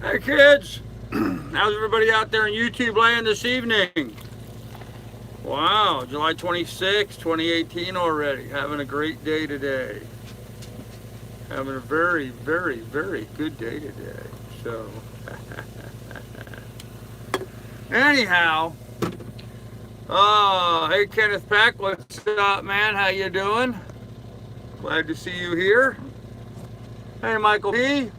Hey kids, how's everybody out there in YouTube land this evening? Wow, July 26, 2018 already. Having a great day today. Having a very, very, very good day today. So, anyhow, hey Kenneth Peck, what's up, man? How you doing? Glad to see you here. Hey Michael P.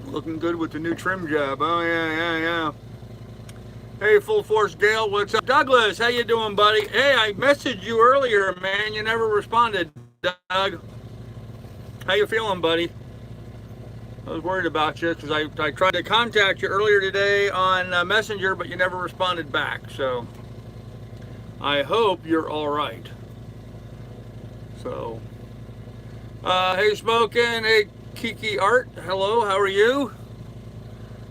Looking good with the new trim job. Oh yeah. Hey, Full Force Gale, what's up? Douglas, how you doing, buddy? Hey, I messaged you earlier, man. You never responded, Doug. How you feeling, buddy? I was worried about you because I tried to contact you earlier today on Messenger, but you never responded back. So I hope you're all right. So, hey, Smokin', hey, Kiki Art, hello, how are you?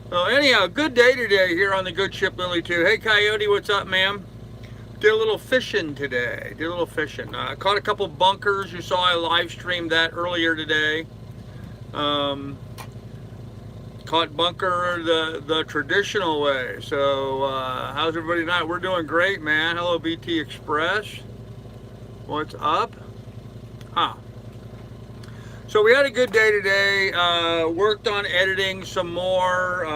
So anyhow, good day today here on the good ship Lily 2. Hey Coyote, what's up, ma'am? Did a little fishing today. Caught a couple bunkers. You saw I live streamed that earlier today. Caught bunker the traditional way. So how's everybody tonight? We're doing great, man. Hello BT Express. What's up? So we had a good day today, worked on editing some more,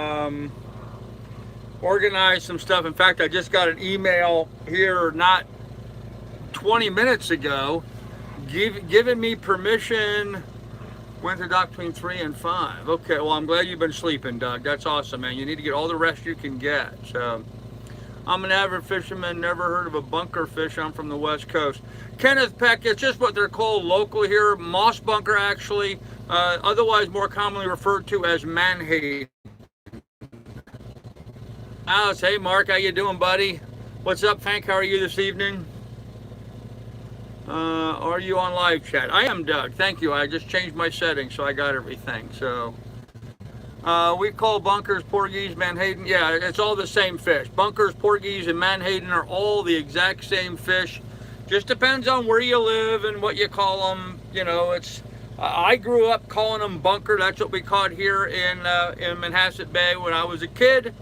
organized some stuff. In fact, I just got an email here not 20 minutes ago giving me permission, went to dock between 3 and 5. Okay, well, I'm glad you've been sleeping, Doug. That's awesome, man. You need to get all the rest you can get. So I'm an avid fisherman, never heard of a bunker fish. I'm from the West Coast. Kenneth Peck, it's just what they're called locally here. Moss bunker, actually, otherwise more commonly referred to as Manhattan. Alice, hey Mark, how you doing, buddy? What's up, Hank? How are you this evening? Are you on live chat? I am, Doug. Thank you. I just changed my settings, so I got everything. So we call bunkers, porgies, menhaden. Yeah, it's all the same fish. Bunkers, porgies, and menhaden are all the exact same fish. Just depends on where you live and what you call them. You know, I grew up calling them bunker. That's what we caught here in Manhasset Bay when I was a kid.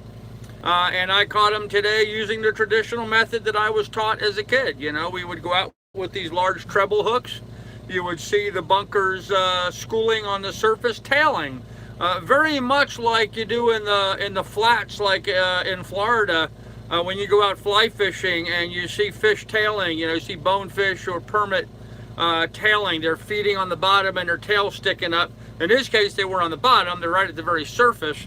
And I caught them today using the traditional method that I was taught as a kid. You know, we would go out with these large treble hooks. You would see the bunkers schooling on the surface, tailing. Very much like you do in the flats, like in Florida, when you go out fly fishing and you see fish tailing. You know, you see bonefish or permit tailing. They're feeding on the bottom and their tail sticking up. In this case, they were on the bottom. They're right at the very surface.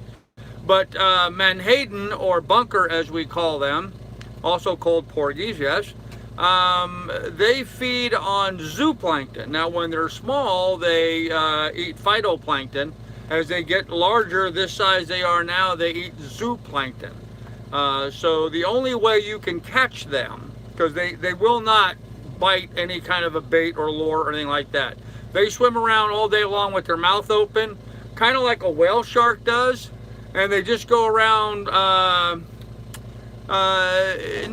But menhaden, or bunker as we call them, also called porgies, yes, they feed on zooplankton. Now, when they're small, they eat phytoplankton. As they get larger, this size they are now, they eat zooplankton. So the only way you can catch them, because they will not bite any kind of a bait or lure or anything like that. They swim around all day long with their mouth open, kind of like a whale shark does, and they just go around.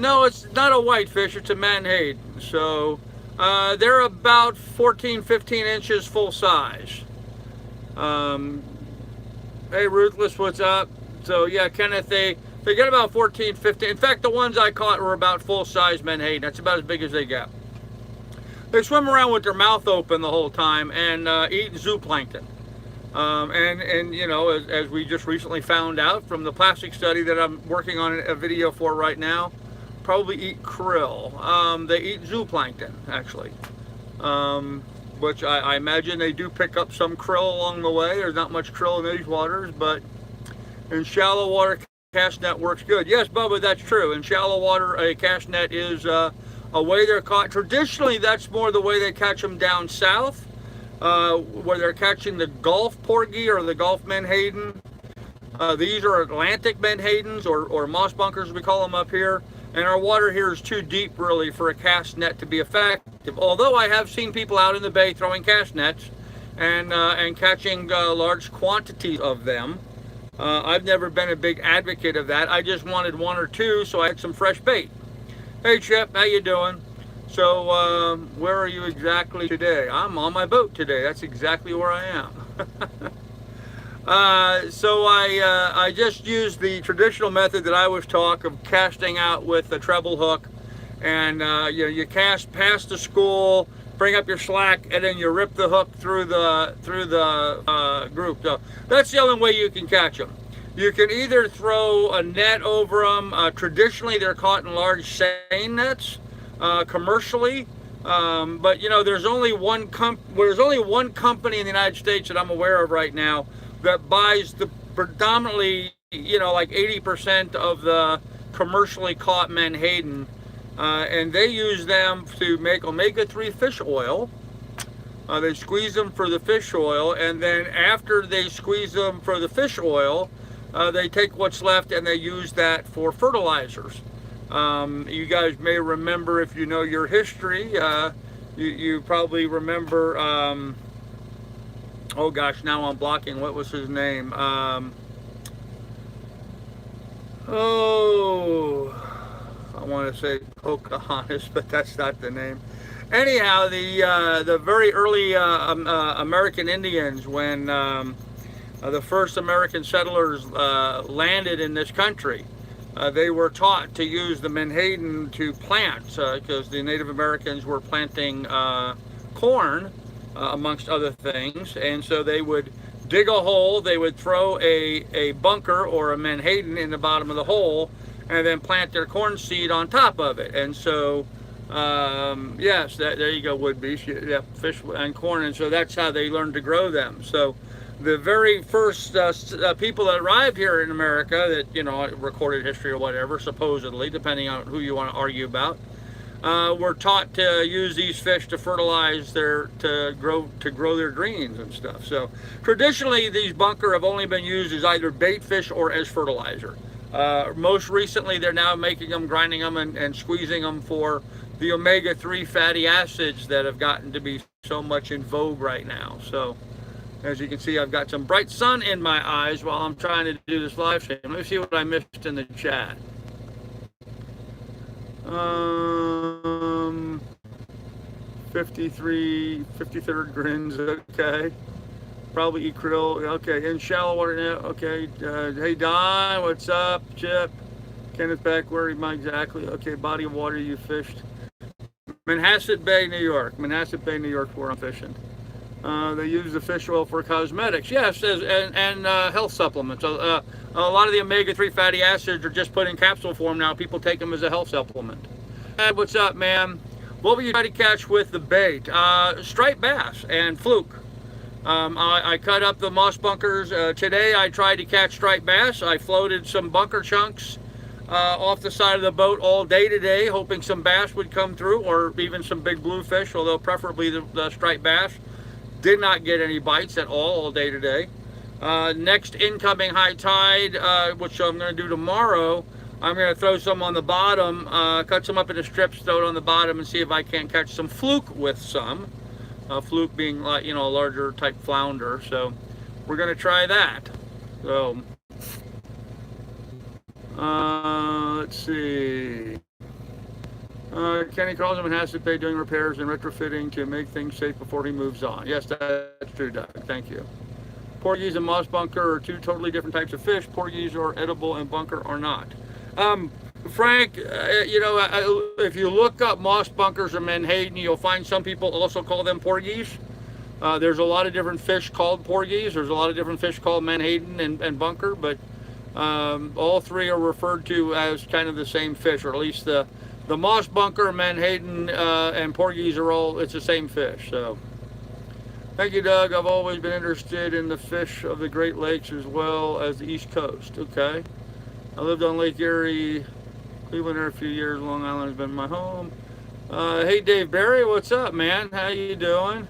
No, it's not a whitefish, it's a menhaden. So they're about 14, 15 inches full size. Hey Ruthless, what's up? So yeah, Kenneth, they get about 14, 15. In fact, the ones I caught were about full size menhaden. That's about as big as they get. They swim around with their mouth open the whole time and eat zooplankton. And you know, as we just recently found out from the plastic study that I'm working on a video for right now, probably eat krill. They eat zooplankton, actually. Which I imagine they do pick up some krill along the way. There's not much krill in these waters, but in shallow water, cast net works good. Yes, Bubba, that's true. In shallow water, a cast net is a way they're caught. Traditionally, that's more the way they catch them down south, where they're catching the Gulf porgy or the Gulf menhaden. These are Atlantic menhadens, or moss bunkers, we call them up here. And our water here is too deep, really, for a cast net to be effective. Although I have seen people out in the bay throwing cast nets and catching large quantities of them. I've never been a big advocate of that. I just wanted one or two, so I had some fresh bait. Hey, Chip, how you doing? So where are you exactly today? I'm on my boat today. That's exactly where I am. So I just used the traditional method that I was taught of casting out with a treble hook, and you cast past the school, bring up your slack, and then you rip the hook through the group. So that's the only way you can catch them. You can either throw a net over them. Traditionally, they're caught in large seine nets, commercially. But there's only one company in the United States that I'm aware of right now that buys the predominantly, like 80% of the commercially caught menhaden, and they use them to make omega-3 fish oil. They squeeze them for the fish oil, and then after they squeeze them for the fish oil, they take what's left and they use that for fertilizers. You guys may remember, if you know your history, you probably remember, oh gosh, now I'm blocking, what was his name? I want to say Pocahontas, but that's not the name. Anyhow, the very early American Indians, when the first American settlers landed in this country, they were taught to use the menhaden to plant, because the Native Americans were planting corn, amongst other things, and so they would dig a hole, they would throw a bunker or a menhaden in the bottom of the hole, and then plant their corn seed on top of it. And so, yes, there you go, woodbeast, yeah, fish and corn, and so that's how they learned to grow them. So the very first people that arrived here in America, that, recorded history or whatever, supposedly, depending on who you want to argue about, were taught to use these fish to fertilize to grow their greens and stuff. So traditionally, these bunker have only been used as either bait fish or as fertilizer. Most recently, they're now making them, grinding them, and squeezing them for the omega-3 fatty acids that have gotten to be so much in vogue right now. So as you can see, I've got some bright sun in my eyes while I'm trying to do this live stream. Let me see what I missed in the chat. 53rd grins, okay. Probably eat krill, okay. In shallow water now, okay. Hey Don, what's up? Chip, Kenneth back, where am I exactly? Okay, body of water you fished. Manhasset Bay, New York. Manhasset Bay, New York, where I'm fishing. They use the fish oil for cosmetics, yes, and health supplements. A lot of the omega-3 fatty acids are just put in capsule form now. People take them as a health supplement. Hey, what's up, man? What will you try to catch with the bait? Striped bass and fluke. I cut up the moss bunkers. Today I tried to catch striped bass. I floated some bunker chunks off the side of the boat all day today, hoping some bass would come through, or even some big bluefish, although preferably the striped bass. Did not get any bites at all day today. Next incoming high tide, which I'm going to do tomorrow, I'm going to throw some on the bottom, cut some up into strips, throw it on the bottom, and see if I can't catch some fluke with some. Fluke being, like, a larger type flounder. So we're going to try that. So let's see. Kenny calls him and has to pay doing repairs and retrofitting to make things safe before he moves on. Yes, that's true, Doug. Thank you. Porgies and moss bunker are two totally different types of fish. Porgies are edible and bunker are not. Frank, if you look up moss bunkers or menhaden, you'll find some people also call them porgies. There's a lot of different fish called porgies. There's a lot of different fish called menhaden and bunker, but all three are referred to as kind of the same fish, or at least the moss bunker, menhaden, and porgies are all, it's the same fish. So thank you, Doug. I've always been interested in the fish of the Great Lakes as well as the East Coast. Okay. I lived on Lake Erie, Cleveland for a few years. Long Island has been my home. Hey, Dave Barry, what's up, man? How you doing?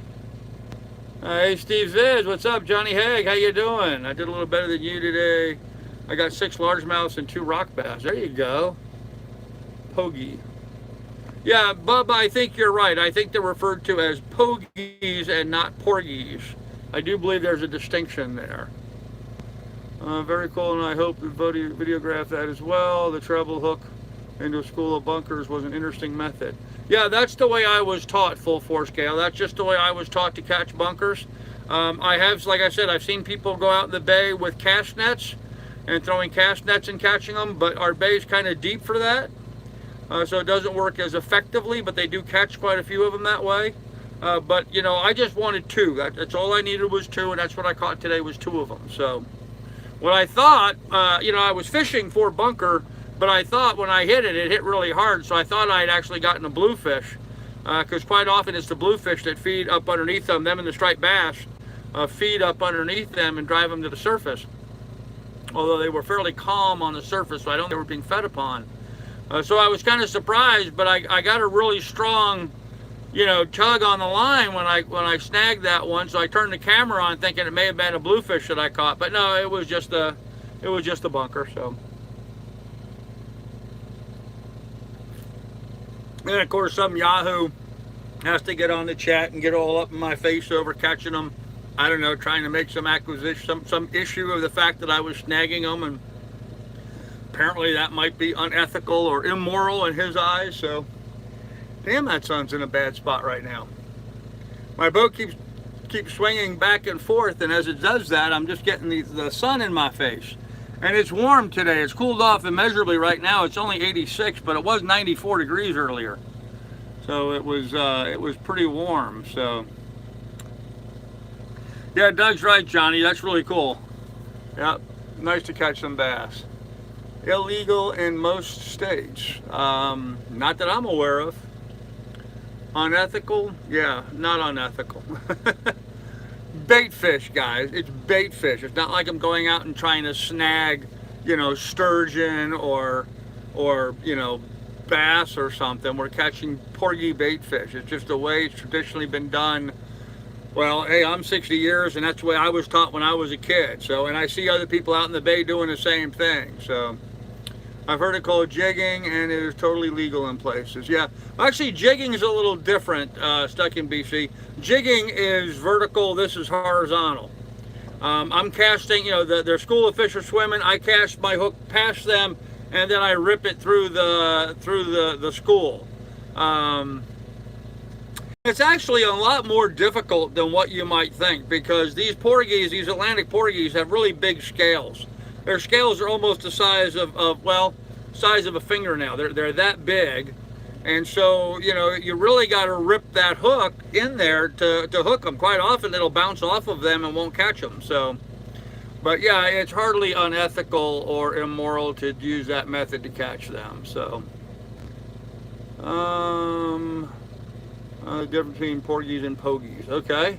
Hey, Steve Ziz, what's up? Johnny Haig, how you doing? I did a little better than you today. I got 6 largemouths and 2 rock bass. There you go. Pogie. Yeah, Bub, I think you're right. I think they're referred to as pogies and not porgies. I do believe there's a distinction there. Very cool, and I hope the videograph that as well. The treble hook into a school of bunkers was an interesting method. Yeah, that's the way I was taught, full force Gale. That's just the way I was taught to catch bunkers. I have, like I said, I've seen people go out in the bay with cast nets and throwing cast nets and catching them, but our bay is kind of deep for that. So it doesn't work as effectively, but they do catch quite a few of them that way. But, you know, I just wanted two. That's all I needed was two, and that's what I caught today was two of them. So what I thought, you know, I was fishing for bunker, but I thought when I hit it, it hit really hard. So I thought I had actually gotten a bluefish, because quite often it's the bluefish that feed up underneath them. Them and the striped bass feed up underneath them and drive them to the surface. Although they were fairly calm on the surface, so I don't think they were being fed upon. So I was kind of surprised, but I got a really strong, you know, tug on the line when I snagged that one. So I turned the camera on, thinking it may have been a bluefish that I caught, but no, it was just a bunker. So, and of course, some Yahoo has to get on the chat and get all up in my face over catching them. I don't know, trying to make some acquisition, some issue of the fact that I was snagging them, and apparently that might be unethical or immoral in his eyes. So, damn, that sun's in a bad spot right now. My boat keeps swinging back and forth, and as it does that, I'm just getting the sun in my face. And it's warm today. It's cooled off immeasurably right now. It's only 86, but it was 94 degrees earlier. So it was pretty warm. So yeah, Doug's right, Johnny. That's really cool. Yep, nice to catch some bass. Illegal in most states. Not that I'm aware of. Unethical? Yeah, not unethical. Bait fish, guys. It's bait fish. It's not like I'm going out and trying to snag, you know, sturgeon or you know, bass or something. We're catching porgy bait fish. It's just the way it's traditionally been done. Well, hey, I'm 60 years, and that's the way I was taught when I was a kid. So, and I see other people out in the bay doing the same thing. So, I've heard it called jigging, and it is totally legal in places. Yeah, actually, jigging is a little different, stuck in BC. Jigging is vertical, this is horizontal. I'm casting, you know, their school of fish are swimming, I cast my hook past them, and then I rip it through the school. It's actually a lot more difficult than what you might think, because these porgies, these Atlantic porgies, have really big scales. Their scales are almost the size of well, size of a fingernail. They're that big, and so, you know, you really got to rip that hook in there to hook them. Quite often it'll bounce off of them and won't catch them. So, but yeah, it's hardly unethical or immoral to use that method to catch them. So, the difference between porgies and pogies. Okay.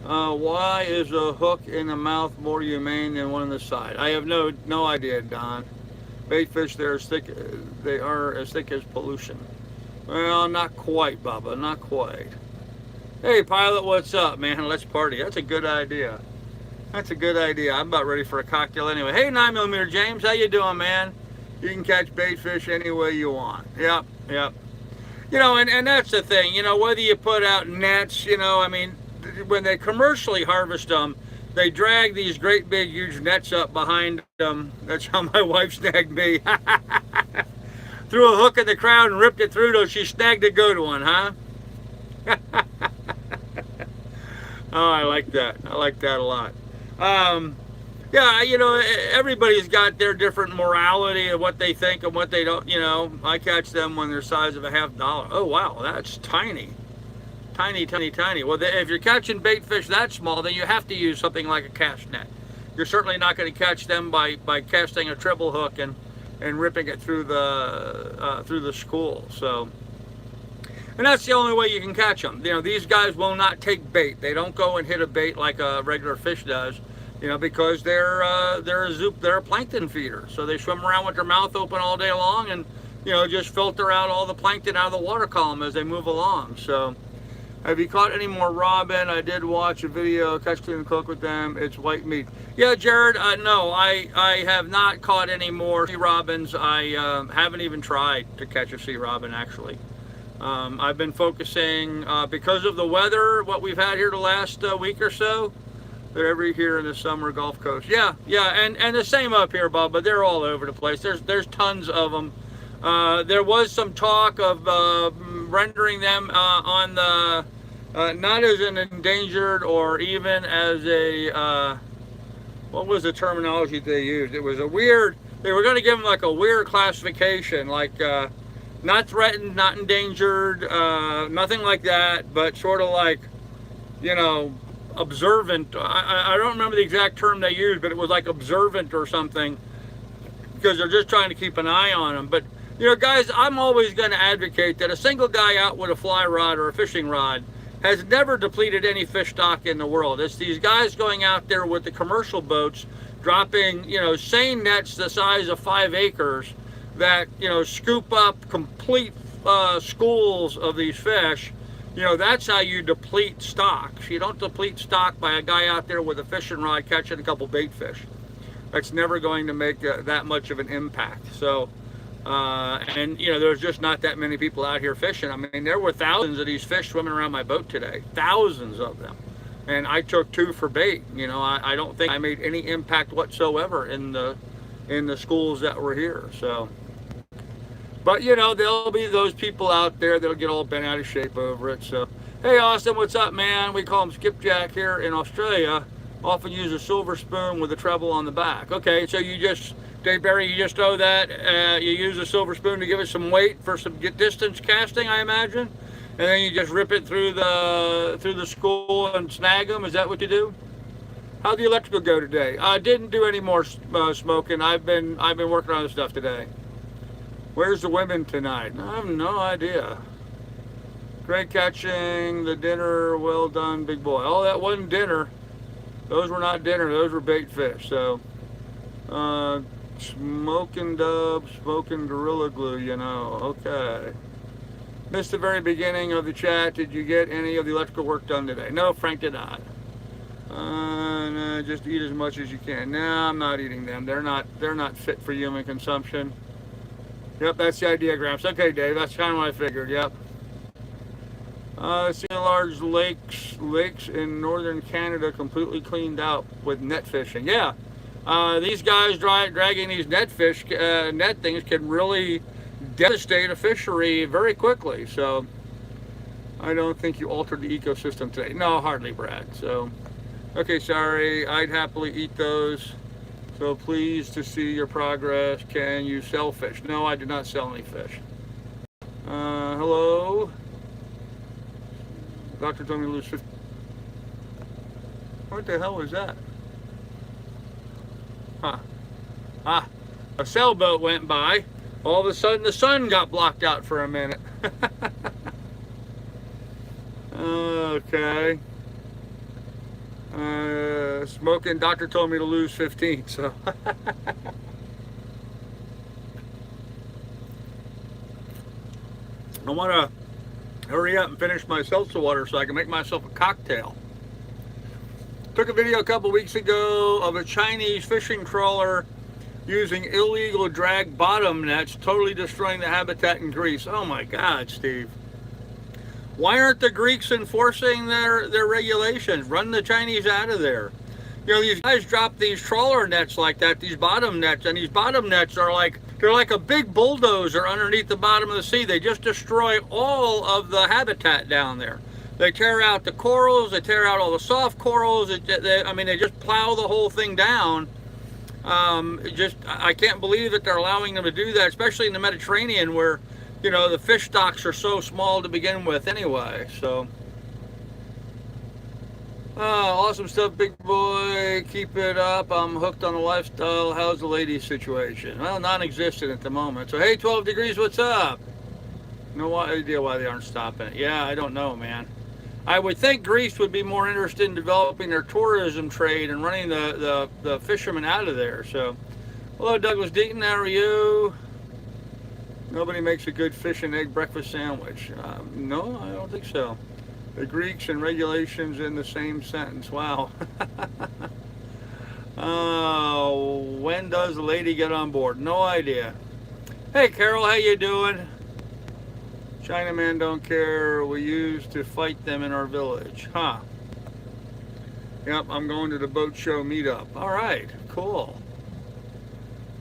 Why is a hook in the mouth more humane than one in the side? I have no idea, Don. Bait fish, they are as thick as pollution. Well, not quite, Bubba, not quite. Hey, Pilot, what's up, man? Let's party. That's a good idea. That's a good idea. I'm about ready for a cocktail anyway. Hey, 9mm James, how you doing, man? You can catch bait fish any way you want. Yep. You know, and that's the thing. You know, whether you put out nets, you know, I mean, when they commercially harvest them, they drag these great big huge nets up behind them. That's how my wife snagged me. Threw a hook in the crowd and ripped it through till she snagged a good one, huh? Oh, I like that. I like that a lot. Yeah, you know, everybody's got their different morality of what they think and what they don't. You know, I catch them when they're size of $50. Oh, wow, that's tiny. Tiny. Well, if you're catching bait fish that small, then you have to use something like a cast net. You're certainly not going to catch them by casting a treble hook and ripping it through the school. So, and that's the only way you can catch them. You know, these guys will not take bait. They don't go and hit a bait like a regular fish does. You know, because they're a plankton feeder. So they swim around with their mouth open all day long, and, you know, just filter out all the plankton out of the water column as they move along. So, have you caught any more robin? I did watch a video, catch, clean, and cook with them. It's white meat. Yeah, Jared, no, I have not caught any more sea robins. I haven't even tried to catch a sea robin, actually. I've been focusing, because of the weather, what we've had here the last week or so, they're every here in the summer Gulf Coast. Yeah, and the same up here, Bob, but they're all over the place. There's tons of them. There was some talk of rendering them on the not as an endangered or even as a what was the terminology they used? It was a weird. They were going to give them like a weird classification, like not threatened, not endangered, nothing like that, but sort of like, you know, observant. I don't remember the exact term they used, but it was like observant or something, because they're just trying to keep an eye on them. But you know, guys, I'm always going to advocate that a single guy out with a fly rod or a fishing rod has never depleted any fish stock in the world. It's these guys going out there with the commercial boats, dropping, you know, seine nets the size of 5 acres that, you know, scoop up complete schools of these fish. You know, that's how you deplete stocks. You don't deplete stock by a guy out there with a fishing rod catching a couple bait fish. That's never going to make that much of an impact. So, and you know, there's just not that many people out here fishing. I mean, there were thousands of these fish swimming around my boat today, thousands of them, and I took 2 for bait. You know, I don't think I made any impact whatsoever in the schools that were here. So, but you know, there'll be those people out there that'll get all bent out of shape over it. So, hey Austin, what's up, man? We call him skipjack here in Australia. Often use a silver spoon with a treble on the back. Okay, so you just, Dave Barry, you just know that you use a silver spoon to give it some weight for some distance casting, I imagine, and then you just rip it through the school and snag them. Is that what you do? How'd the electrical go today? I didn't do any more smoking. I've been working on this stuff today. Where's the women tonight? I have no idea. Great catching. The dinner, well done, big boy. Oh, that wasn't dinner. Those were not dinner, those were bait fish. So, smoking dub, smoking Gorilla Glue, you know, okay. Missed the very beginning of the chat. Did you get any of the electrical work done today? No, Frank did not. No, just eat as much as you can. No, I'm not eating them. They're not fit for human consumption. Yep, that's the idea, Gramps. Okay, Dave, that's kind of what I figured, yep. See large lakes in northern Canada completely cleaned out with net fishing. Yeah, these guys dragging these net things can really devastate a fishery very quickly. So I don't think you altered the ecosystem today. No, hardly, Brad. So, okay, sorry. I'd happily eat those. So pleased to see your progress. Can you sell fish? No, I do not sell any fish. Hello. Doctor told me to lose 50. What the hell was that? Huh. Ah, a sailboat went by. All of a sudden the sun got blocked out for a minute. Okay. Smoking, doctor told me to lose 15, so. I want to hurry up and finish my seltzer water so I can make myself a cocktail. Took a video a couple weeks ago of a Chinese fishing trawler using illegal drag bottom nets, totally destroying the habitat in Greece. Oh my God, Steve. Why aren't the Greeks enforcing their regulations? Run the Chinese out of there. You know, these guys drop these trawler nets like that, these bottom nets, and these bottom nets are like, they're like a big bulldozer underneath the bottom of the sea. They just destroy all of the habitat down there. They tear out the corals, they tear out all the soft corals. I mean, they just plow the whole thing down. I can't believe that they're allowing them to do that, especially in the Mediterranean where, you know, the fish stocks are so small to begin with anyway, so. Oh, awesome stuff, big boy. Keep it up. I'm hooked on the lifestyle. How's the ladies' situation? Well, non-existent at the moment. So, hey, 12 degrees, what's up? No idea why they aren't stopping it. Yeah, I don't know, man. I would think Greece would be more interested in developing their tourism trade and running the fishermen out of there. So, hello, Douglas Deaton. How are you? Nobody makes a good fish and egg breakfast sandwich. No, I don't think so. The Greeks and regulations in the same sentence. Wow. When does the lady get on board? No idea. Hey, Carol, how you doing? Chinaman don't care. We used to fight them in our village. Huh. Yep, I'm going to the boat show meetup. All right, cool.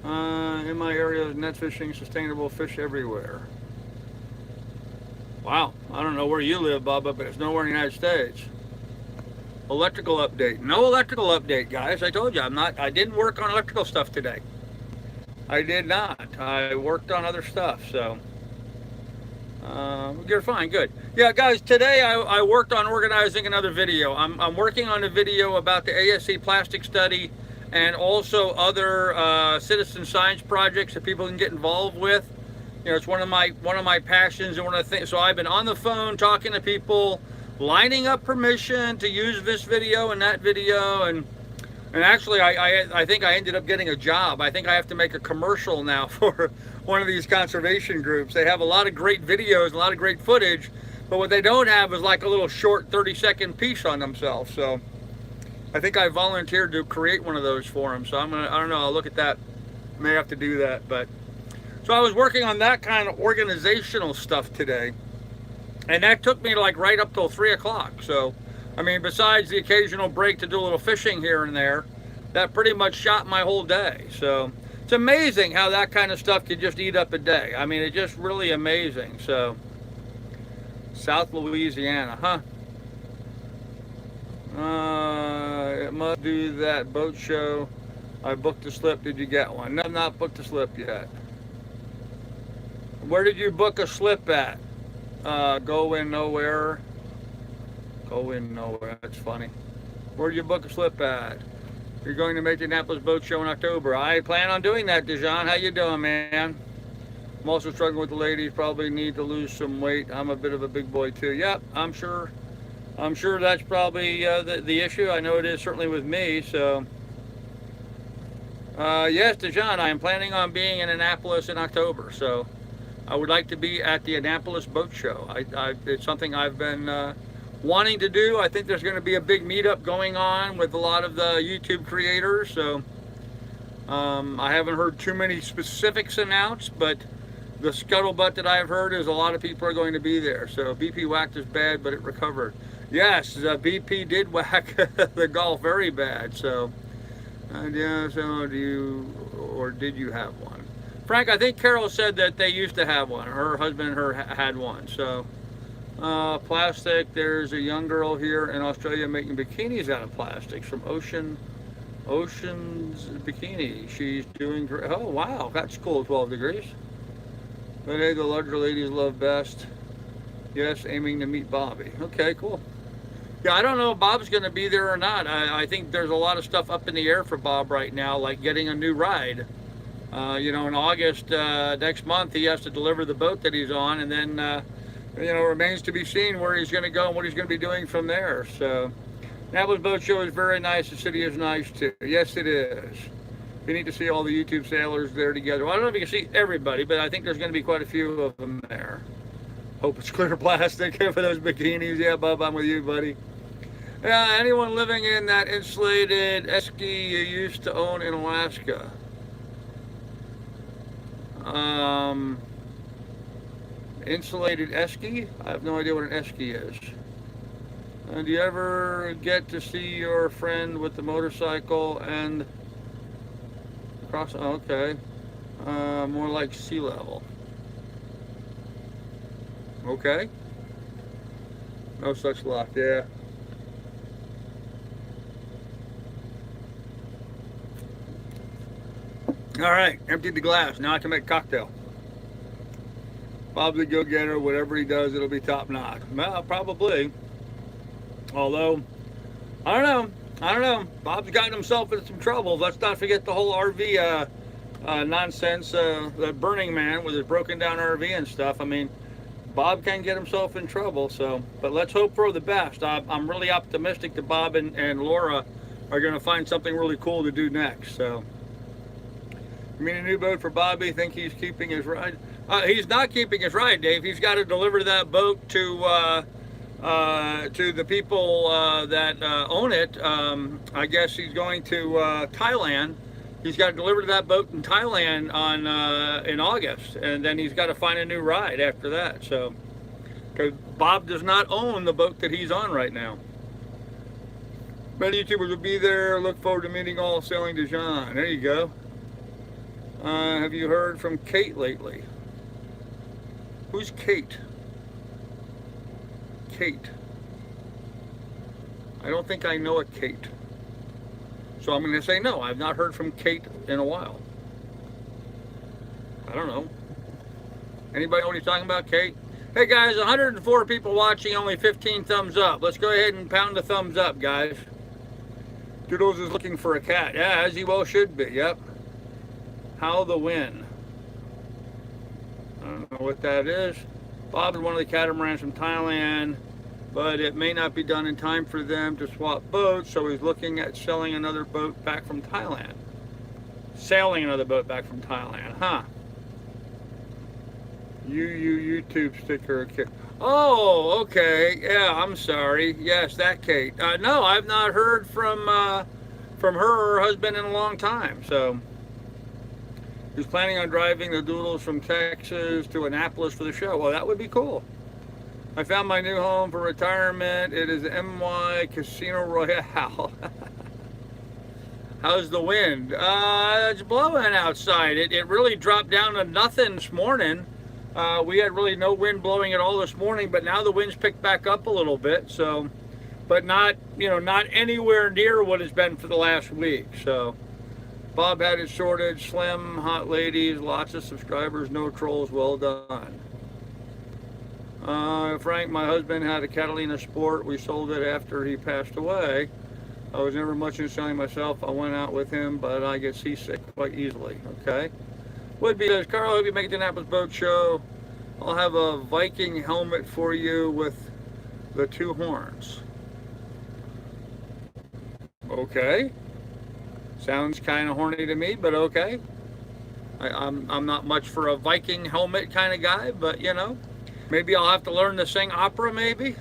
In my area, net fishing, sustainable fish everywhere. Wow, I don't know where you live, Bubba, but it's nowhere in the United States. Electrical update. No electrical update, guys. I told you I didn't work on electrical stuff today. I did not. I worked on other stuff, so you're fine, good. Yeah, guys, today I worked on organizing another video. I'm working on a video about the ASC plastic study and also other citizen science projects that people can get involved with. You know, it's one of my passions and one of the things. So I've been on the phone talking to people, lining up permission to use this video and that video, and actually I think I ended up getting a job. I think I have to make a commercial now for one of these conservation groups. They have a lot of great videos, a lot of great footage, but what they don't have is like a little short 30-second piece on themselves. So I think I volunteered to create one of those for them. So I don't know, I'll look at that. May have to do that, but. So I was working on that kind of organizational stuff today, and that took me like right up till 3 o'clock. So, I mean, besides the occasional break to do a little fishing here and there, that pretty much shot my whole day. So it's amazing how that kind of stuff can just eat up a day. I mean, it's just really amazing. So, South Louisiana, huh? It must do that boat show. I booked a slip. Did you get one? No, I've not booked a slip yet. Where did you book a slip at? Going nowhere. Going nowhere. That's funny. Where did you book a slip at? You're going to make the Annapolis Boat Show in October. I plan on doing that, Dijon. How you doing, man? I'm also struggling with the ladies. Probably need to lose some weight. I'm a bit of a big boy too. Yep, I'm sure that's probably the issue. I know it is certainly with me. So. Yes, Dijon. I am planning on being in Annapolis in October. So. I would like to be at the Annapolis Boat Show. It's something I've been wanting to do. I think there's going to be a big meetup going on with a lot of the YouTube creators. So I haven't heard too many specifics announced, but the scuttlebutt that I've heard is a lot of people are going to be there. So BP whacked us bad, but it recovered. Yes, BP did whack the Gulf very bad. So, yeah, so did you have one? Frank, I think Carol said that they used to have one. Her husband and her had one. So, plastic. There's a young girl here in Australia making bikinis out of plastics from Ocean's Bikini. She's doing great. Oh, wow. That's cool, 12 degrees. But hey, the larger ladies love best. Yes, aiming to meet Bobby. Okay, cool. Yeah, I don't know if Bob's going to be there or not. I think there's a lot of stuff up in the air for Bob right now, like getting a new ride. You know, in August next month, he has to deliver the boat that he's on, and then, you know, it remains to be seen where he's going to go and what he's going to be doing from there. So, Annapolis Boat Show is very nice. The city is nice, too. Yes, it is. You need to see all the YouTube sailors there together. Well, I don't know if you can see everybody, but I think there's going to be quite a few of them there. Hope it's clear plastic for those bikinis. Yeah, Bub, I'm with you, buddy. Yeah, anyone living in that insulated esky you used to own in Alaska? Insulated esky? I have no idea what an esky is. Do you ever get to see your friend with the motorcycle and cross? Oh, okay. More like sea level. Okay. No such luck, yeah. All right, emptied the glass. Now I can make a cocktail. Bob the go-getter, whatever he does, it'll be top notch. Well, probably. Although, I don't know. Bob's gotten himself into some trouble. Let's not forget the whole RV nonsense, the Burning Man with his broken down RV and stuff. I mean, Bob can get himself in trouble. So, but let's hope for the best. I'm really optimistic that Bob and Laura are going to find something really cool to do next. So. You mean a new boat for Bobby? Think he's keeping his ride? He's not keeping his ride, Dave. He's got to deliver that boat to the people that own it. I guess he's going to Thailand. He's got to deliver that boat in Thailand in August, and then he's got to find a new ride after that. So, because Bob does not own the boat that he's on right now. Many YouTubers will be there. Look forward to meeting all Sailing Dijon. There you go. Have you heard from Kate lately? Who's Kate? Kate. I don't think I know a Kate. So I'm going to say no, I've not heard from Kate in a while. I don't know. Anybody know what he's talking about, Kate? Hey guys, 104 people watching, only 15 thumbs up. Let's go ahead and pound the thumbs up, guys. Doodles is looking for a cat. Yeah, as he well should be, yep. How the wind. I don't know what that is. Bob is one of the catamarans from Thailand, but it may not be done in time for them to swap boats, so he's looking at selling another boat back from Thailand. Sailing another boat back from Thailand, huh? YouTube sticker kid. Oh, okay. Yeah, I'm sorry. Yes, that Kate. No, I've not heard from her or her husband in a long time. So he's planning on driving the Doodles from Texas to Annapolis for the show. Well, that would be cool. I found my new home for retirement. It is MY Casino Royale. How's the wind? It's blowing outside. It really dropped down to nothing this morning. We had really no wind blowing at all this morning, but now the wind's picked back up a little bit. So, but not, not anywhere near what it's been for the last week. So, Bob had it sorted. Slim, hot ladies, lots of subscribers, no trolls. Well done. Frank, my husband had a Catalina Sport. We sold it after he passed away. I was never much into selling myself. I went out with him, but I get seasick quite easily. Okay. Would be says, Carl, I hope you make the Annapolis Boat Show. I'll have a Viking helmet for you with the two horns. Okay. Sounds kind of horny to me, but okay. I'm not much for a Viking helmet kind of guy, but maybe I'll have to learn to sing opera, maybe.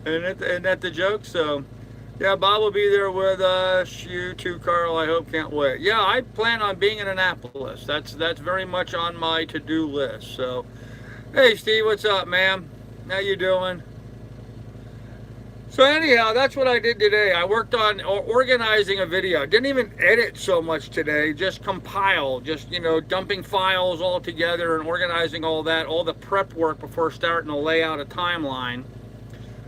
Isn't that the joke? So, yeah, Bob will be there with us. You too, Carl. I hope. Can't wait. Yeah, I plan on being in Annapolis. That's very much on my to-do list. So, hey, Steve, what's up, man? How you doing? So anyhow, that's what I did today. I worked on organizing a video. Didn't even edit so much today. Just compile. Just, dumping files all together and organizing all that. All the prep work before starting to lay out a timeline.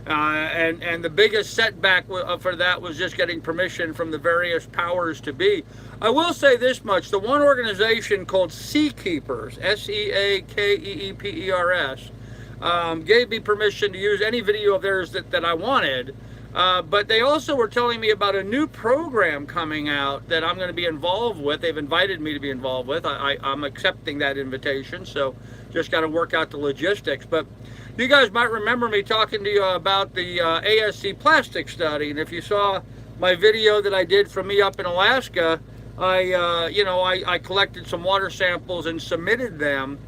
And the biggest setback for that was just getting permission from the various powers to be. I will say this much. The one organization called Seakeepers, Seakeepers, gave me permission to use any video of theirs that I wanted. But they also were telling me about a new program coming out that I'm going to be involved with. They've invited me to be involved with. I'm accepting that invitation, so just got to work out the logistics. But you guys might remember me talking to you about the ASC plastic study, and if you saw my video that I did from me up in Alaska, I collected some water samples and submitted them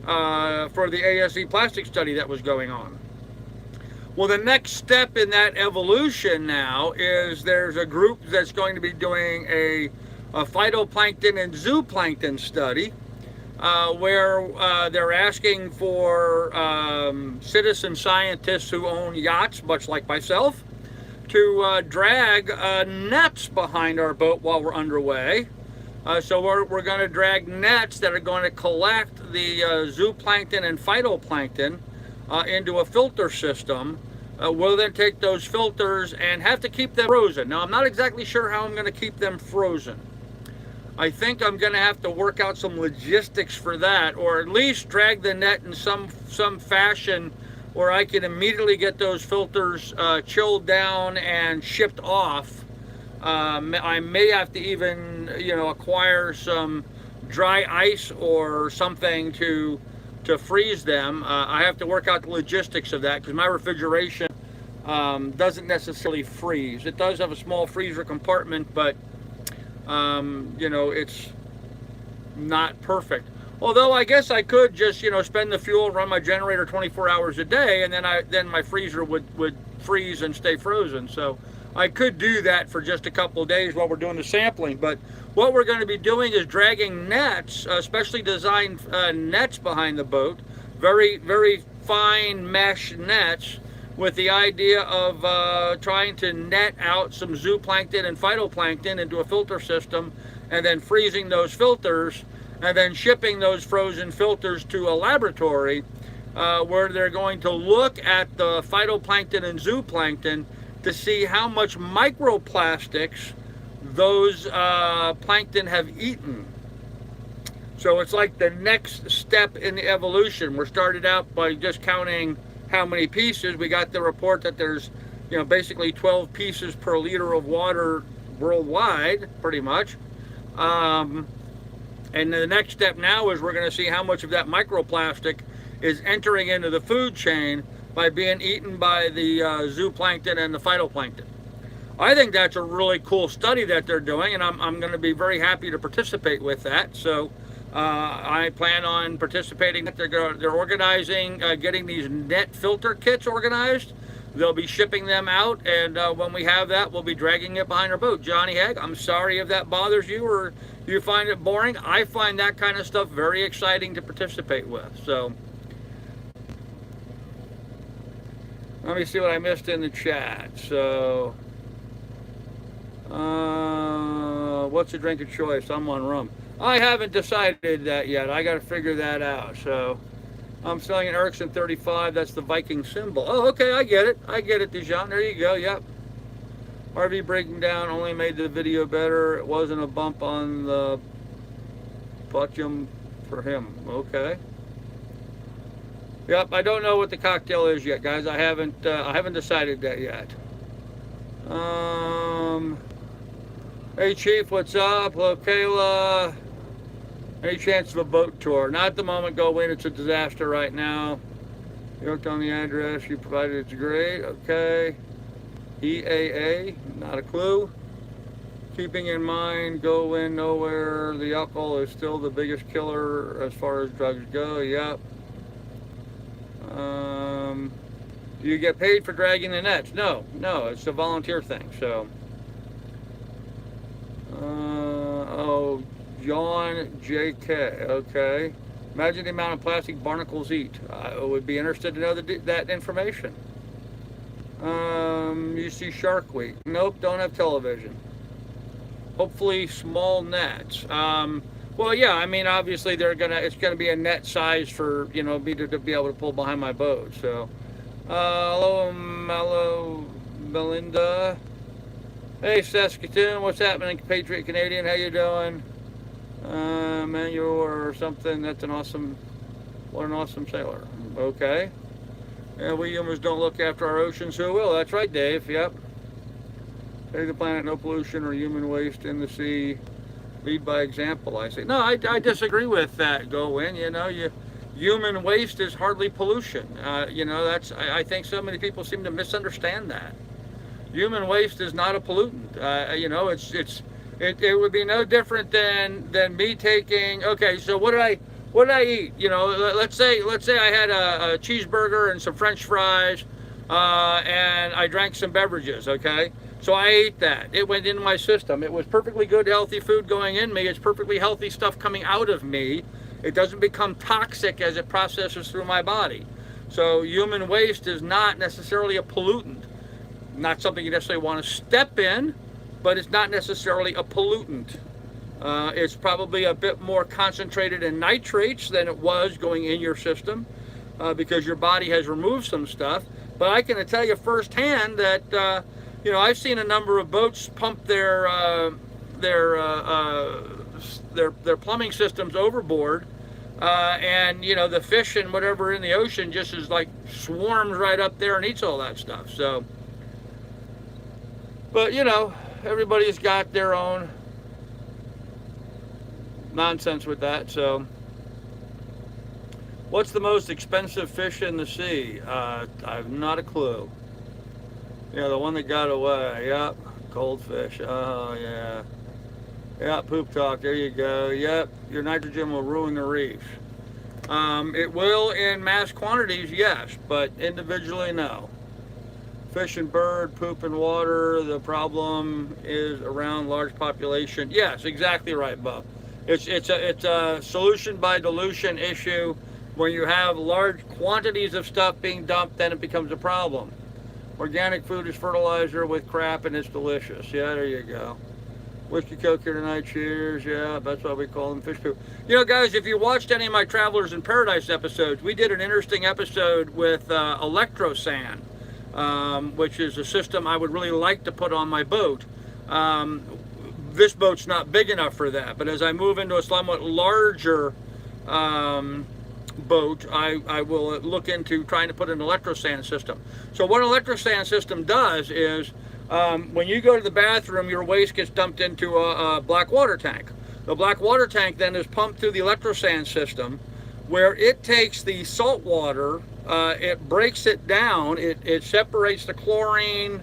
for the ASC plastic study that was going on. Well, the next step in that evolution now is there's a group that's going to be doing a phytoplankton and zooplankton study. Where they're asking for citizen scientists who own yachts, much like myself, to drag nets behind our boat while we're underway. So we're going to drag nets that are going to collect the zooplankton and phytoplankton into a filter system. We'll then take those filters and have to keep them frozen. Now, I'm not exactly sure how I'm going to keep them frozen. I think I'm going to have to work out some logistics for that, or at least drag the net in some fashion where I can immediately get those filters chilled down and shipped off. I may have to even, acquire some dry ice or something to freeze them. I have to work out the logistics of that because my refrigeration doesn't necessarily freeze. It does have a small freezer compartment, but it's not perfect. Although I guess I could just, spend the fuel, run my generator 24 hours a day, and then my freezer would freeze and stay frozen. So I could do that for just a couple of days while we're doing the sampling. But what we're going to be doing is dragging nets, specially designed nets behind the boat, very, very fine mesh nets with the idea of trying to net out some zooplankton and phytoplankton into a filter system, and then freezing those filters, and then shipping those frozen filters to a laboratory where they're going to look at the phytoplankton and zooplankton to see how much microplastics those plankton have eaten. So it's like the next step in the evolution. We're started out by just counting how many pieces. We got the report that there's, basically 12 pieces per liter of water worldwide, pretty much. And the next step now is we're going to see how much of that microplastic is entering into the food chain by being eaten by the zooplankton and the phytoplankton. I think that's a really cool study that they're doing, and I'm going to be very happy to participate with that. So I plan on participating. They're organizing, getting these net filter kits organized. They'll be shipping them out, and when we have that, we'll be dragging it behind our boat. Johnny Hag, I'm sorry if that bothers you or you find it boring. I find that kind of stuff very exciting to participate with. So let me see what I missed in the chat. So what's a drink of choice? I'm on rum. I haven't decided that yet. I got to figure that out. So I'm selling an Ericsson 35. That's the Viking symbol. Oh, okay. I get it, Dijon. There you go. Yep. RV breaking down only made the video better. It wasn't a bump on the bottom for him. Okay. Yep. I don't know what the cocktail is yet, guys. I haven't decided that yet. Hey, Chief. What's up? Hello, Kayla. Any chance of a boat tour? Not at the moment. Go in. It's a disaster right now. You looked on the address you provided. It's great. Okay. EAA. Not a clue. Keeping in mind, go in nowhere. The alcohol is still the biggest killer as far as drugs go. Yep. Do you get paid for dragging the nets? No. It's a volunteer thing. So. Oh. John JK, okay. Imagine the amount of plastic barnacles eat. I would be interested to know that information. You see Shark Week. Nope, don't have television. Hopefully small nets. Well, yeah, I mean, obviously it's gonna be a net size for, me to be able to pull behind my boat. So, hello, Melinda. Hey, Saskatoon, what's happening, Patriot Canadian? How you doing? Manual or something. What an awesome sailor. Okay. And we humans don't look after our oceans. Who will? That's right, Dave. Yep. Save the planet, no pollution or human waste in the sea. Lead by example, I say. No, I disagree with that. Go in. Human waste is hardly pollution. I think so many people seem to misunderstand that. Human waste is not a pollutant. It would be no different than me taking. Okay, so what did I eat? Let's say I had a cheeseburger and some French fries, and I drank some beverages. Okay, so I ate that. It went into my system. It was perfectly good, healthy food going in me. It's perfectly healthy stuff coming out of me. It doesn't become toxic as it processes through my body. So human waste is not necessarily a pollutant. Not something you necessarily want to step in, but it's not necessarily a pollutant. It's probably a bit more concentrated in nitrates than it was going in your system because your body has removed some stuff. But I can tell you firsthand that I've seen a number of boats pump their plumbing systems overboard, and the fish and whatever in the ocean just is like swarms right up there and eats all that stuff. So, but everybody's got their own nonsense with that. So, what's the most expensive fish in the sea? I have not a clue. The one that got away. Yep, goldfish. Oh yeah. Yeah, poop talk. There you go. Yep, your nitrogen will ruin the reef. It will in mass quantities, yes, but individually, no. Fish and bird, poop and water, the problem is around large population. Yes, exactly right, Bob. It's a solution by dilution issue. When you have large quantities of stuff being dumped, then it becomes a problem. Organic food is fertilizer with crap and it's delicious. Yeah, there you go. Whiskey Coke here tonight, cheers. Yeah, that's why we call them fish poop. You know, guys, if you watched any of my Travelers in Paradise episodes, we did an interesting episode with electrosand, which is a system I would really like to put on my boat. This boat's not big enough for that, but as I move into a somewhat larger boat, I will look into trying to put an electrosand system. So what an electrosand system does is when you go to the bathroom, your waste gets dumped into a black water tank. The black water tank then is pumped through the electrosand system, where it takes the salt water, it breaks it down, it separates the chlorine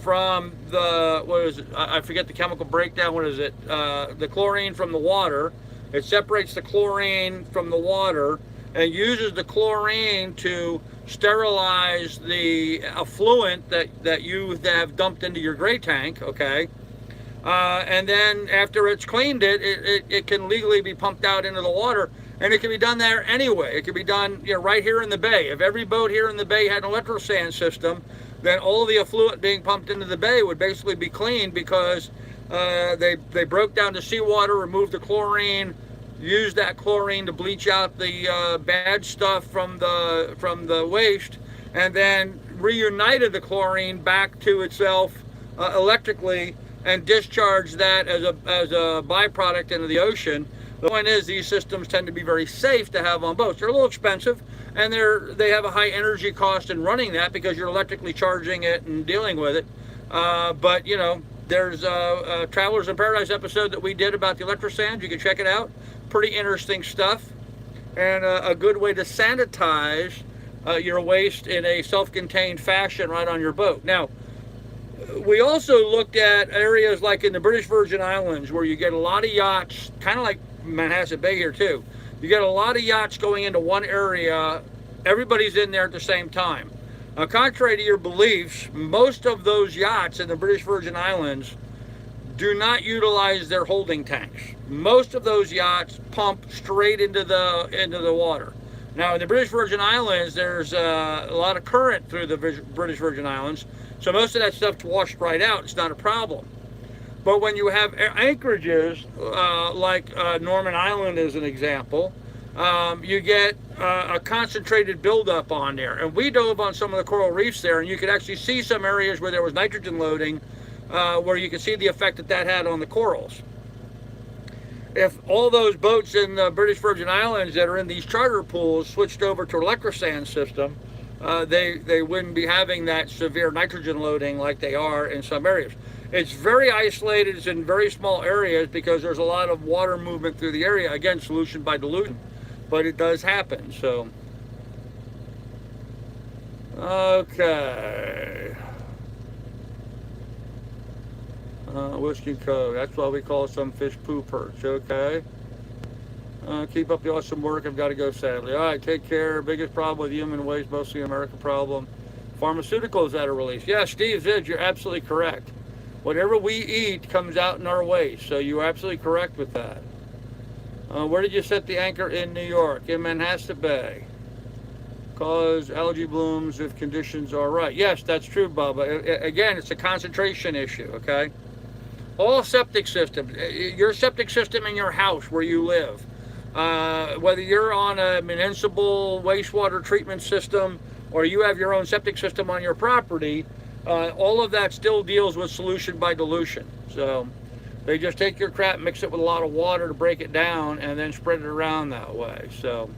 from the, what is it, I forget the chemical breakdown, what is it, the chlorine from the water. It separates the chlorine from the water and uses the chlorine to sterilize the effluent that you have dumped into your gray tank, okay? And then after it's cleaned it can legally be pumped out into the water, and it can be done there anyway. It can be done, you know, right here in the bay. If every boat here in the bay had an electrosand system, then all the effluent being pumped into the bay would basically be cleaned, because they broke down the seawater, removed the chlorine, used that chlorine to bleach out the bad stuff from the waste, and then reunited the chlorine back to itself electrically and discharged that as a byproduct into the ocean. The point is, these systems tend to be very safe to have on boats. They're a little expensive, and they have a high energy cost in running that, because you're electrically charging it and dealing with it. But you know, there's a Travelers in Paradise episode that we did about the electrosand. You can check it out. Pretty interesting stuff, and a good way to sanitize your waste in a self-contained fashion right on your boat. Now, we also looked at areas like in the British Virgin Islands, where you get a lot of yachts, kind of like Manhasset Bay here too. You get a lot of yachts going into one area. Everybody's in there at the same time. Now, contrary to your beliefs, most of those yachts in the British Virgin Islands do not utilize their holding tanks. Most of those yachts pump straight into the water. Now, in the British Virgin Islands, there's a lot of current through the British Virgin Islands, so most of that stuff's washed right out. It's not a problem. But when you have anchorages, like Norman Island is an example, you get a concentrated buildup on there. And we dove on some of the coral reefs there, and you could actually see some areas where there was nitrogen loading, where you can see the effect that had on the corals. If all those boats in the British Virgin Islands that are in these charter pools switched over to electrosand system, they wouldn't be having that severe nitrogen loading like they are in some areas. It's very isolated, it's in very small areas, because there's a lot of water movement through the area. Again, solution by dilution, but it does happen. So, okay. Whiskey Cove, that's why we call some fish poo perch, okay? Keep up the awesome work, I've got to go sadly. All right, take care. Biggest problem with human waste, mostly an American problem. Pharmaceuticals that are released. Yeah, Steve Zidge, you're absolutely correct. Whatever we eat comes out in our waste, so you're absolutely correct with that. Where did you set the anchor in New York? In Manhasset Bay. Cause algae blooms if conditions are right. Yes, that's true, Bubba. Again, it's a concentration issue, okay? All septic systems, your septic system in your house where you live, whether you're on a municipal wastewater treatment system or you have your own septic system on your property, all of that still deals with solution by dilution. So they just take your crap, mix it with a lot of water to break it down, and then spread it around that way. So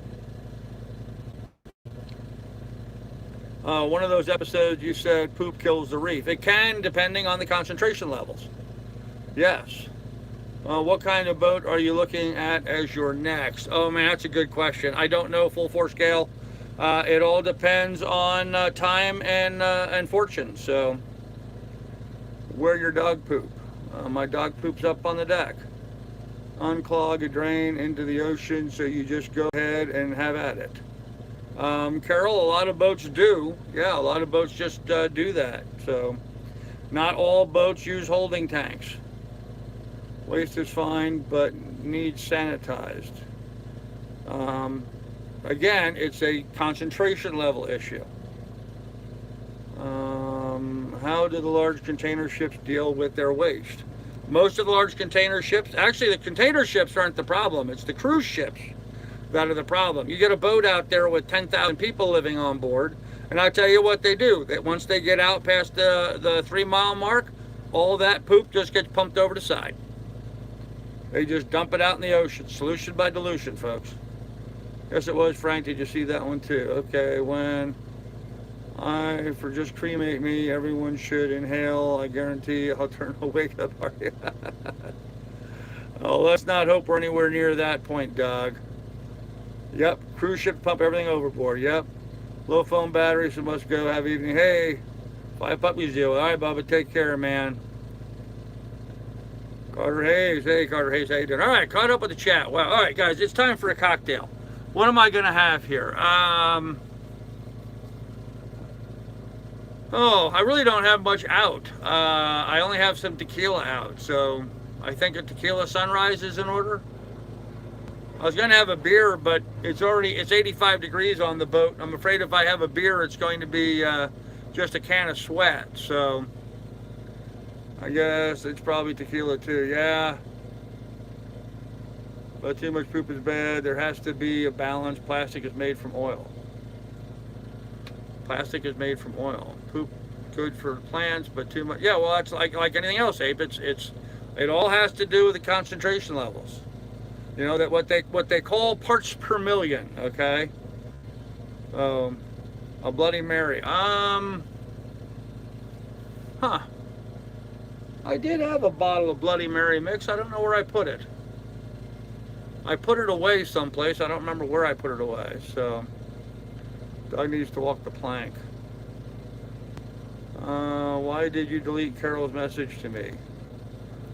one of those episodes you said poop kills the reef. It can, depending on the concentration levels. Yes. What kind of boat are you looking at as your next? Oh man, that's a good question. I don't know full force scale. It all depends on time and fortune. So, where your dog poop? My dog poops up on the deck. Unclog a drain into the ocean, so you just go ahead and have at it. Carol, a lot of boats do. Yeah, a lot of boats just do that. So, not all boats use holding tanks. Waste is fine, but needs sanitized. Again, it's a concentration level issue. How do the large container ships deal with their waste? Most of the large container ships, actually the container ships aren't the problem, it's the cruise ships that are the problem. You get a boat out there with 10,000 people living on board, and I tell you what they do, that once they get out past the 3-mile mark, all that poop just gets pumped over the side. They just dump it out in the ocean. Solution by dilution, folks. Yes, it was, Frank. Did you see that one too? Okay, for just cremate me, everyone should inhale. I guarantee I'll turn a wake up party. Oh, let's not hope we're anywhere near that point, Doug. Yep, cruise ship pump everything overboard. Yep, low foam batteries, so must go. Have evening. Hey, 5 puppies deal. All right, Bubba, take care, man. Carter Hayes. Hey, Carter Hayes, how you doing? All right, caught up with the chat. Well, all right, guys, it's time for a cocktail. What am I gonna have here? Oh, I really don't have much out. I only have some tequila out, so I think a tequila sunrise is in order. I was gonna have a beer, but it's 85 degrees on the boat. I'm afraid if I have a beer, it's going to be just a can of sweat. So I guess it's probably tequila too. Yeah. But too much poop is bad. There has to be a balance. Plastic is made from oil. Plastic is made from oil. Poop good for plants, but too much. Yeah, well, that's like anything else, Abe. It all has to do with the concentration levels. You know, that what they call parts per million. Okay. A Bloody Mary. Huh. I did have a bottle of Bloody Mary mix. I don't know where I put it. I put it away someplace. I don't remember where I put it away. So Doug needs to walk the plank. Why did you delete Carol's message to me?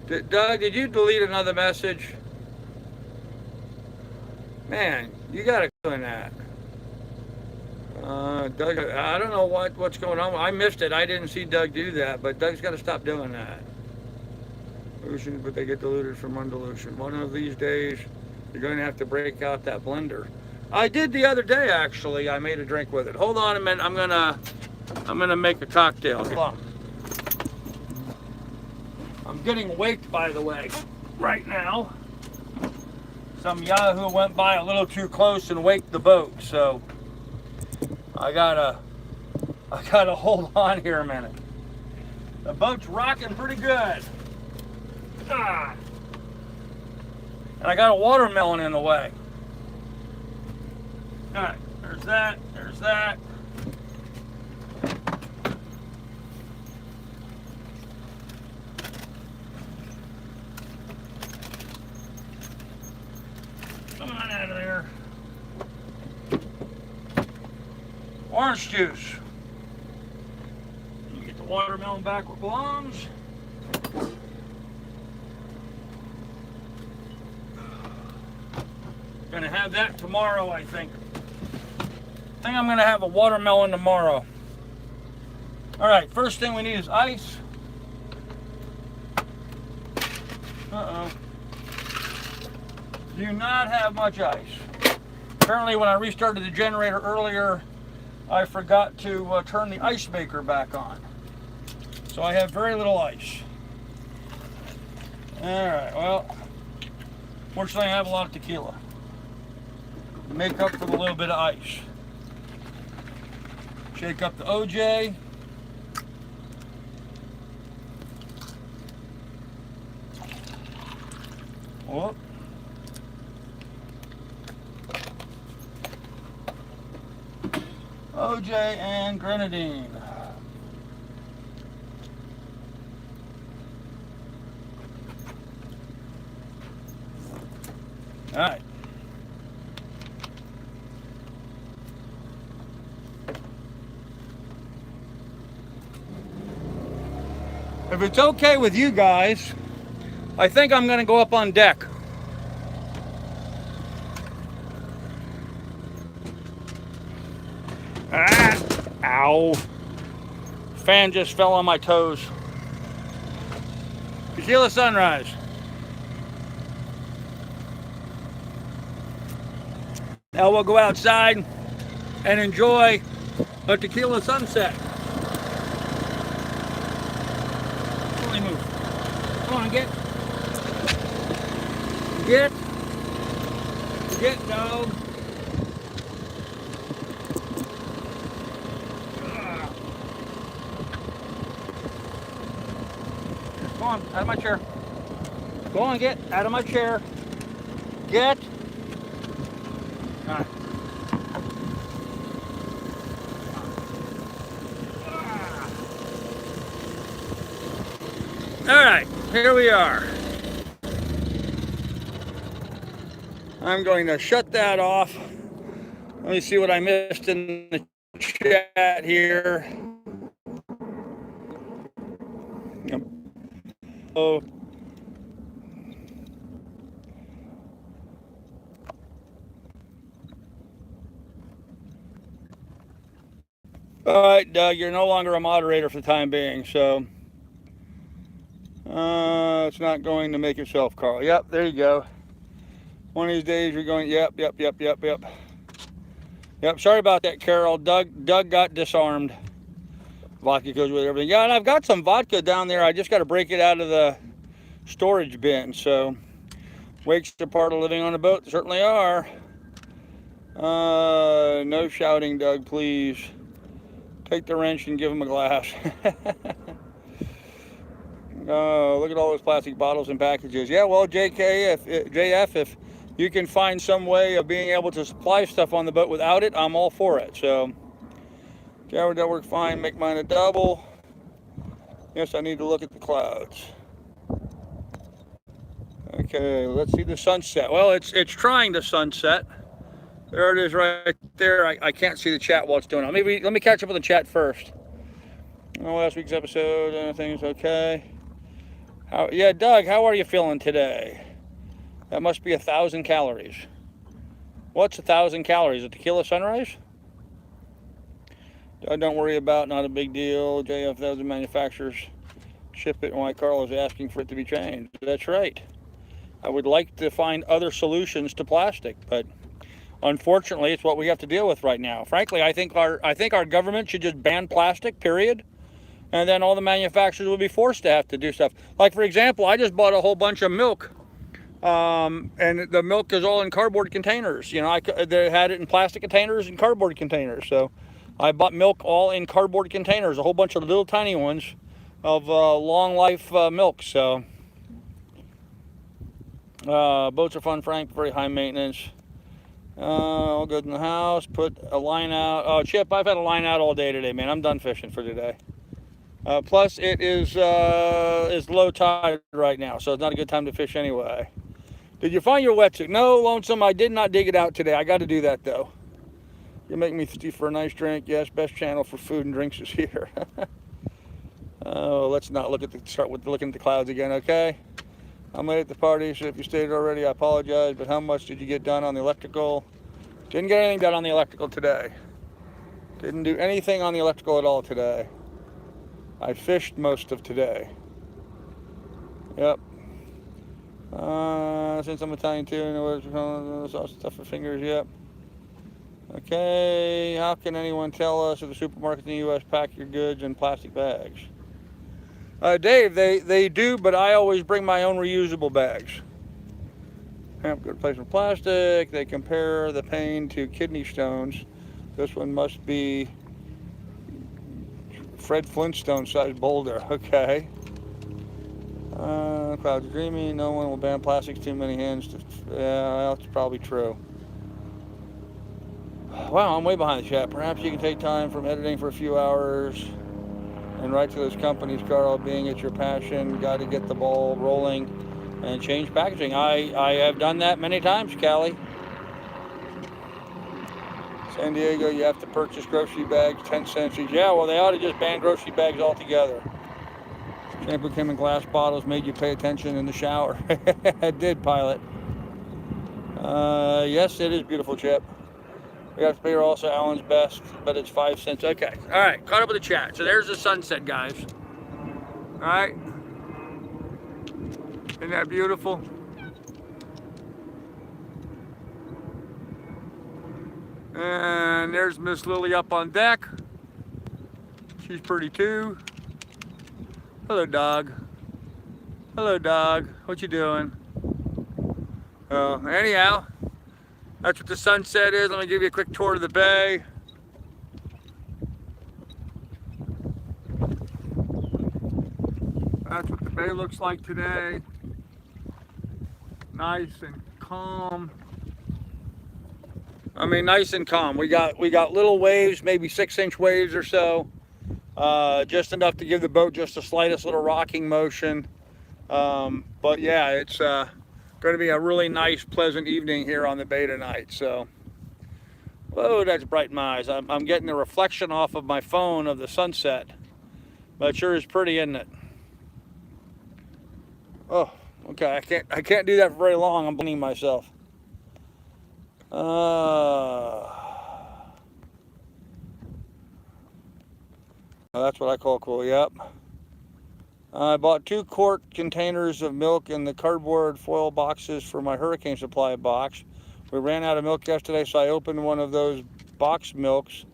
Doug, did you delete another message? Man, you gotta doing that. Doug, I don't know what's going on. I missed it. I didn't see Doug do that, but Doug's got to stop doing that. But they get diluted from undilution. One of these days, you're going to have to break out that blender. I did the other day, actually. I made a drink with it. Hold on a minute. I'm gonna make a cocktail. Hold on. I'm getting waked, by the way, right now. Some yahoo went by a little too close and waked the boat, so I gotta hold on here a minute. The boat's rocking pretty good. And I got a watermelon in the way. All right, there's that, there's that. Come on out of there. Orange juice. Get the watermelon back where it belongs. Gonna have that tomorrow, I think. I think I'm gonna have a watermelon tomorrow. All right, first thing we need is ice. Uh-oh. Do not have much ice. Apparently when I restarted the generator earlier, I forgot to turn the ice maker back on. So I have very little ice. All right, well, fortunately I have a lot of tequila to make up for the little bit of ice. Shake up the OJ. Whoop. OJ and grenadine. All right. If it's okay with you guys, I think I'm going to go up on deck. Ah, ow. Fan just fell on my toes. Tequila sunrise. Now we'll go outside and enjoy a tequila sunset. Come on, get, dog. Come on, out of my chair. Go on, get out of my chair. Get. All right. All right, here we are. I'm going to shut that off. Let me see what I missed in the chat here. Oh. All right, Doug, you're no longer a moderator for the time being, so it's not going to make itself, Carl. Yep, there you go. One of these days you're going, yep. Yep, sorry about that, Carol. Doug got disarmed. Vodka goes with everything. Yeah, and I've got some vodka down there. I just got to break it out of the storage bin, so wakes are part of living on a boat. They certainly are. No shouting, Doug, please. Take the wrench and give him a glass. Oh, look at all those plastic bottles and packages. Yeah, well, JF, if you can find some way of being able to supply stuff on the boat without it, I'm all for it. So, Jared, that worked fine. Make mine a double. Yes, I need to look at the clouds. Okay, let's see the sunset. Well, it's trying to sunset. There it is right there. I can't see the chat while it's doing it. Maybe let me catch up with the chat first. Oh, last week's episode, everything's okay. Yeah, Doug, how are you feeling today? That must be 1,000 calories. What's 1,000 calories? A tequila sunrise? Don't worry about, not a big deal. JF, those manufacturers ship it, and why Carl is asking for it to be changed. That's right. I would like to find other solutions to plastic, but unfortunately, it's what we have to deal with right now. Frankly, I think our government should just ban plastic, period. And then all the manufacturers will be forced to have to do stuff. Like, for example, I just bought a whole bunch of milk. And the milk is all in cardboard containers. You know, they had it in plastic containers and cardboard containers. So I bought milk all in cardboard containers, a whole bunch of little tiny ones of long life milk. So boats are fun, Frank, very high maintenance. All good in the house. Put a line out. Oh, Chip, I've had a line out all day today, man. I'm done fishing for today. Plus, it is low tide right now, so it's not a good time to fish anyway. Did you find your wetsuit? No, Lonesome, I did not dig it out today. I got to do that, though. You're making me thirsty for a nice drink. Yes, best channel for food and drinks is here. Oh, let's not start with looking at the clouds again, okay? I'm late at the party, so if you stayed already, I apologize, but how much did you get done on the electrical? Didn't get anything done on the electrical today. Didn't do anything on the electrical at all today. I fished most of today. Yep. Since I'm Italian too, I know what stuff for fingers. Yep. Okay. How can anyone tell us if the supermarkets in the U.S. pack your goods in plastic bags? Dave, they do, but I always bring my own reusable bags. Good replacement plastic. They compare the pain to kidney stones. This one must be Fred Flintstone sized boulder. Okay. Clouds dreamy. No one will ban plastics. Too many hands. Yeah, that's probably true. Wow, I'm way behind the chat. Perhaps you can take time from editing for a few hours and write to those companies, Carl, being it's your passion. Got to get the ball rolling and change packaging. I have done that many times, Callie. San Diego, you have to purchase grocery bags, 10 cents each. Yeah, well, they ought to just ban grocery bags altogether. Shampoo came in glass bottles, made you pay attention in the shower. It did, Pilot. Yes, it is beautiful, Chip. We have to pay her also Allen's best, but it's 5 cents. Okay, all right, caught up with the chat. So there's the sunset, guys. All right. Isn't that beautiful? And there's Miss Lily up on deck. She's pretty too. Hello, dog. Hello, dog. What you doing? Anyhow, that's what the sunset is. Let me give you a quick tour of the bay. That's what the bay looks like today. Nice and calm. I mean, nice and calm. We got little waves, maybe 6-inch waves or so, just enough to give the boat just the slightest little rocking motion. But yeah, it's going to be a really nice, pleasant evening here on the bay tonight. So, whoa, that's bright in my eyes. I'm getting the reflection off of my phone of the sunset, but it sure is pretty, isn't it? Oh, okay. I can't do that for very long. I'm blinding myself. That's what I call cool. Yep. I bought 2 quart containers of milk in the cardboard foil boxes for my hurricane supply box. We ran out of milk yesterday, so I opened one of those box milks,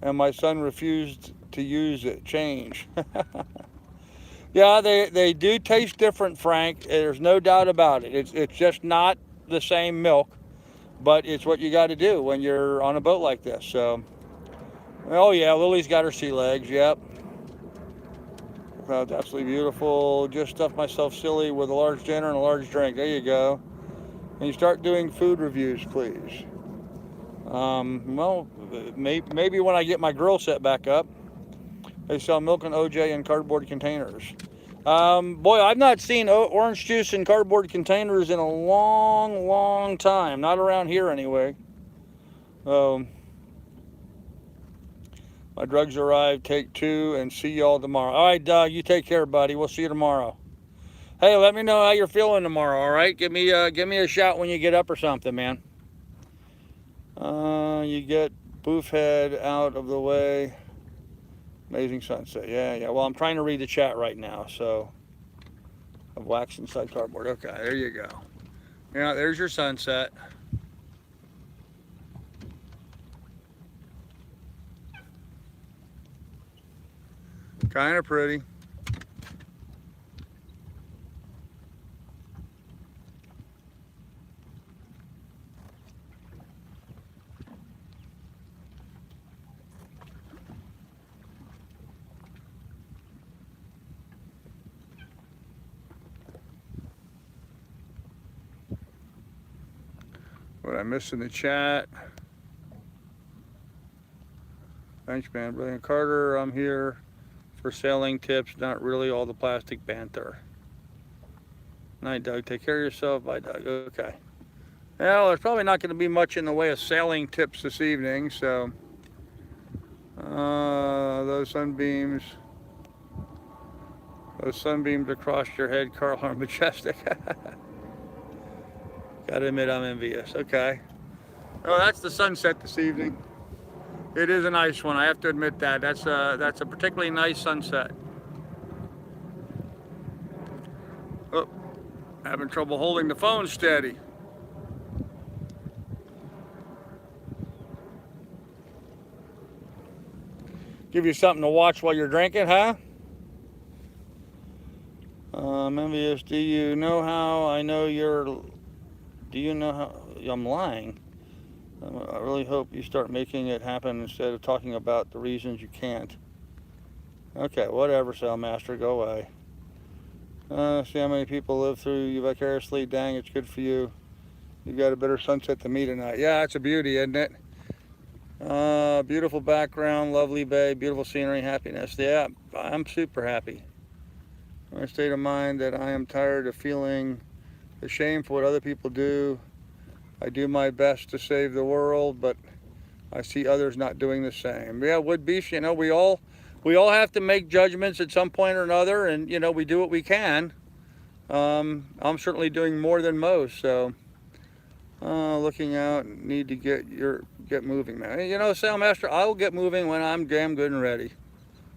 and my son refused to use it. Change. Yeah, they do taste different, Frank. There's no doubt about it. It's just not the same milk, but it's what you got to do when you're on a boat like this. So, oh yeah, Lily's got her sea legs. Yep. That's absolutely beautiful. Just stuffed myself silly with a large dinner and a large drink. There you go. And you start doing food reviews, please. Well, maybe when I get my grill set back up. They sell milk and OJ in cardboard containers. Boy, I've not seen orange juice in cardboard containers in a long, long time. Not around here, anyway. My drugs arrived. Take 2, and see y'all tomorrow. All right, Doug, you take care, buddy. We'll see you tomorrow. Hey, let me know how you're feeling tomorrow. All right, give me a shout when you get up or something, man. You get boof head out of the way. Amazing sunset. Yeah. Well, I'm trying to read the chat right now, so of wax inside cardboard. Okay, there you go. Yeah, there's your sunset. Kind of pretty. What I missed in the chat. Thanks, man. Brilliant Carter, I'm here for sailing tips, not really all the plastic banter. Night, Doug. Take care of yourself. Bye, Doug. Okay. Well, there's probably not going to be much in the way of sailing tips this evening, so those sunbeams across your head, Carl, are majestic. Gotta admit, I'm envious. Okay. Oh, that's the sunset this evening. It is a nice one. I have to admit that. That's a particularly nice sunset. Oh, having trouble holding the phone steady. Give you something to watch while you're drinking, huh? I'm envious. Do you know how I'm lying? I really hope you start making it happen instead of talking about the reasons you can't. Okay, whatever, Sailmaster, go away. See how many people live through you vicariously. Dang, it's good for you. You've got a better sunset than me tonight. Yeah, it's a beauty, isn't it? Beautiful background, lovely bay, beautiful scenery, happiness. Yeah, I'm super happy. My state of mind that I am tired of feeling ashamed for what other people do. I do my best to save the world, but I see others not doing the same. Yeah, Woodbeach, we all have to make judgments at some point or another, and we do what we can. I'm certainly doing more than most, so looking out, need to get moving, man. Sailmaster, I will get moving when I'm damn good and ready.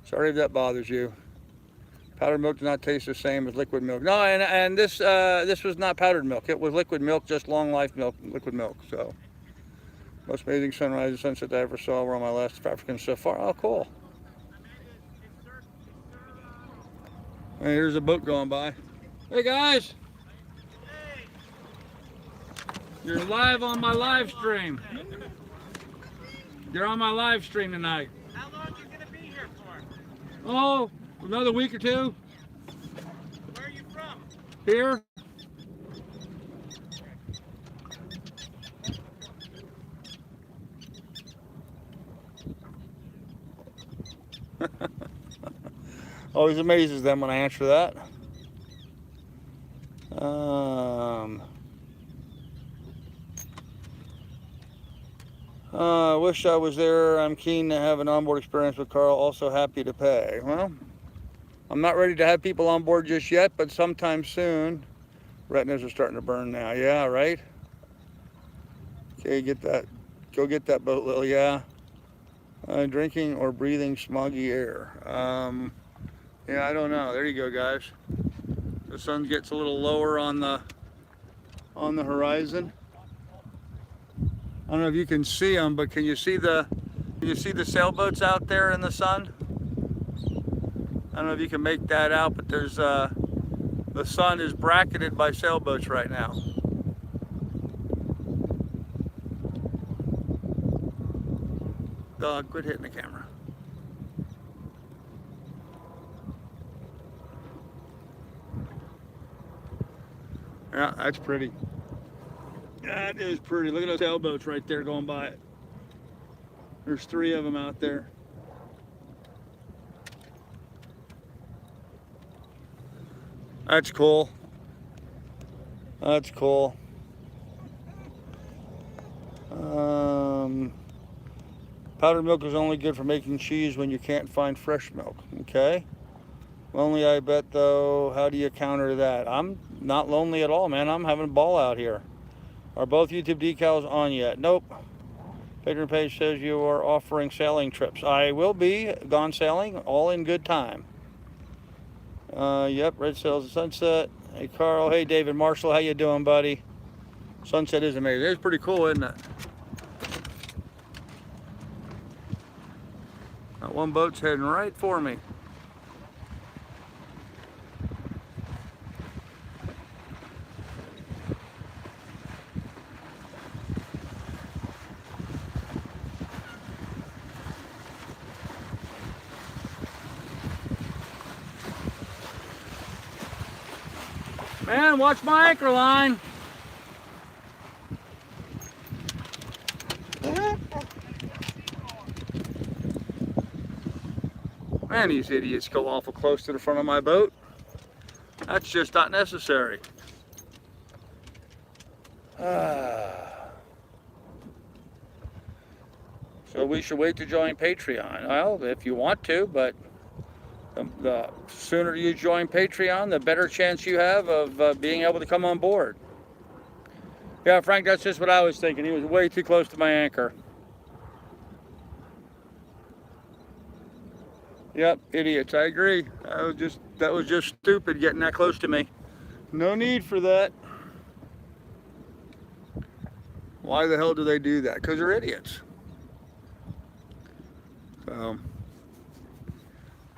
Sorry if that bothers you. Powdered milk does not taste the same as liquid milk. No, and this was not powdered milk. It was liquid milk, just long life milk, liquid milk. So, most amazing sunrise and sunset I ever saw were on my last African safari. Oh, cool. And here's a boat going by. Hey guys, you're live on my live stream. You're on my live stream tonight. How long are you going to be here for? Oh, another week or two. Where are you from? Here. Always amazes them when I answer that. I wish I was there. I'm keen to have an onboard experience with Carl. Also happy to pay. Well, I'm not ready to have people on board just yet, but sometime soon. Retinas are starting to burn now. Yeah, right? Okay, get that. Go get that boat, Lily. Yeah. Drinking or breathing smoggy air. Yeah, I don't know. There you go, guys. The sun gets a little lower on the horizon. I don't know if you can see them, but can you see the sailboats out there in the sun? I don't know if you can make that out, but there's the sun is bracketed by sailboats right now. Dog, quit hitting the camera. Yeah, that's pretty. That is pretty. Look at those sailboats right there going by it. There's 3 of them out there. That's cool. That's cool. Powdered milk is only good for making cheese when you can't find fresh milk. Okay. Lonely, I bet, though. How do you counter that? I'm not lonely at all, man. I'm having a ball out here. Are both YouTube decals on yet? Nope. Patron page says you are offering sailing trips. I will be gone sailing, all in good time. Yep, red sails at sunset. Hey, Carl. Hey, David Marshall. How you doing, buddy? Sunset is amazing. It's pretty cool, isn't it? That one boat's heading right for me. Man, watch my anchor line. Man, these idiots go awful close to the front of my boat. That's just not necessary. So we should wait to join Patreon. Well, if you want to, but the sooner you join Patreon, the better chance you have of being able to come on board. Yeah, Frank, that's just what I was thinking. He was way too close to my anchor. Yep, idiots. I agree. That was just stupid getting that close to me. No need for that. Why the hell do they do that? Because they're idiots. So,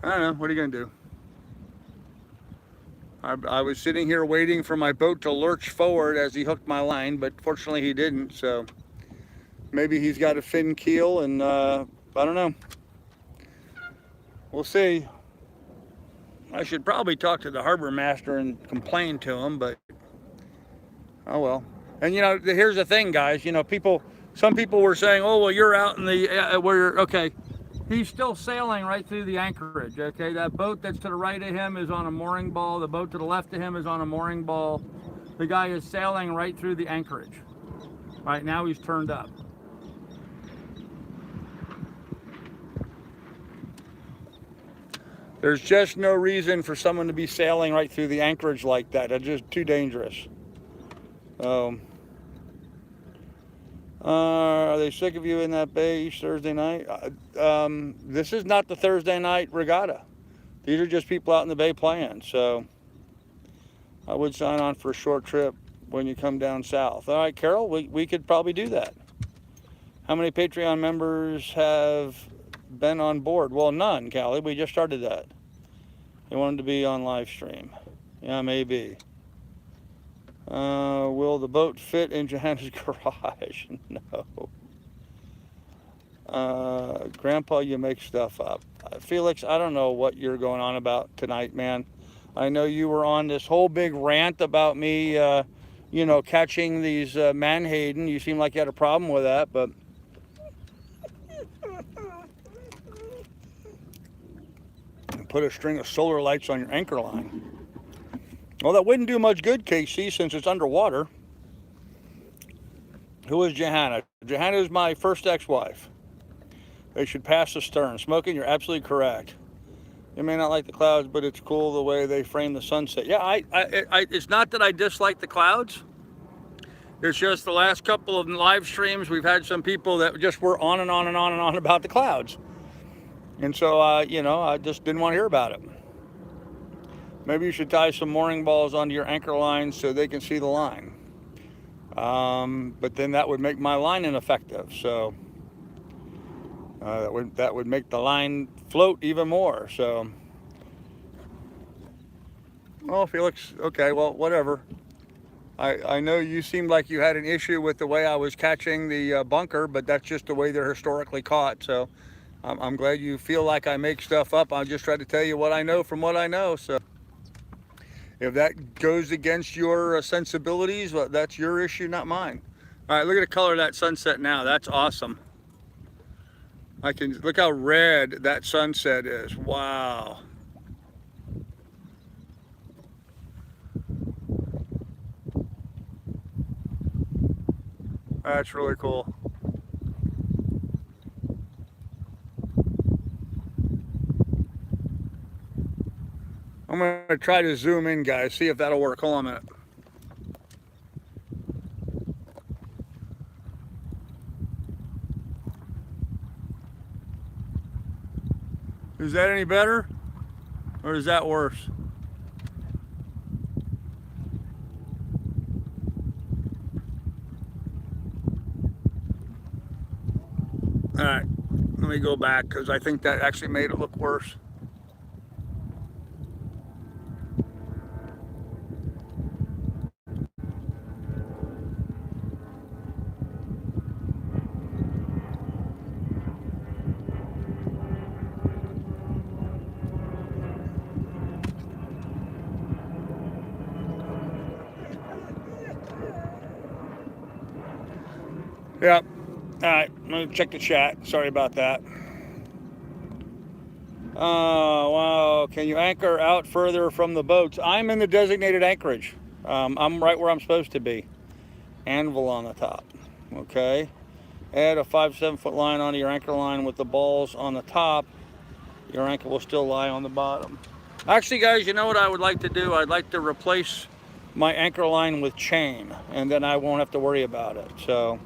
I don't know. What are you going to do? I was sitting here waiting for my boat to lurch forward as he hooked my line, but fortunately he didn't. So, maybe he's got a fin keel, and I don't know. We'll see. I should probably talk to the harbor master and complain to him, but oh well. And you know, here's the thing, guys. You know, some people were saying, "Oh, well, you're out in the where you're okay." He's still sailing right through the anchorage. Okay, that boat that's to the right of him is on a mooring ball. The boat to the left of him is on a mooring ball. The guy is sailing right through the anchorage. Right now, he's turned up. There's just no reason for someone to be sailing right through the anchorage like that. That's just too dangerous. Are they sick of you in that bay each Thursday night? This is not the Thursday night regatta. These are just people out in the bay playing. So I would sign on for a short trip when you come down south. All right, Carol, we could probably do that. How many Patreon members have been on board? Well, none, Callie. We just started that. They wanted to be on live stream. Yeah, maybe. Will the boat fit in Johanna's garage? No. Grandpa, you make stuff up. Felix, I don't know what you're going on about tonight, man. I know you were on this whole big rant about me, catching these menhaden. You seem like you had a problem with that, but put a string of solar lights on your anchor line. Well, that wouldn't do much good, Casey, since it's underwater. Who is Johanna? Johanna is my first ex-wife. They should pass the stern. Smoking, you're absolutely correct. You may not like the clouds, but it's cool the way they frame the sunset. Yeah, it's not that I dislike the clouds. It's just the last couple of live streams, we've had some people that just were on and on and on and on about the clouds. And so, I just didn't want to hear about it. Maybe you should tie some mooring balls onto your anchor line so they can see the line. But then that would make my line ineffective. So that would make the line float even more. So, well, Felix, okay, well, whatever. I know you seemed like you had an issue with the way I was catching the bunker, but that's just the way they're historically caught. So I'm glad you feel like I make stuff up. I just try to tell you what I know from what I know. So if that goes against your sensibilities, well, that's your issue, not mine. All right, look at the color of that sunset now. That's awesome. I can look how red that sunset is. Wow. That's really cool. I'm gonna try to zoom in, guys, see if that'll work. Hold on a minute. Is that any better? Or is that worse? All right, let me go back because I think that actually made it look worse. Yep. All right, let me check the chat. Sorry about that. Wow. Can you anchor out further from the boats? I'm in the designated anchorage. I'm right where I'm supposed to be. Anvil on the top. Okay. Add a 5 7-foot line onto your anchor line with the balls on the top. Your anchor will still lie on the bottom. Actually, guys, you know what I would like to do? I'd like to replace my anchor line with chain, and then I won't have to worry about it. So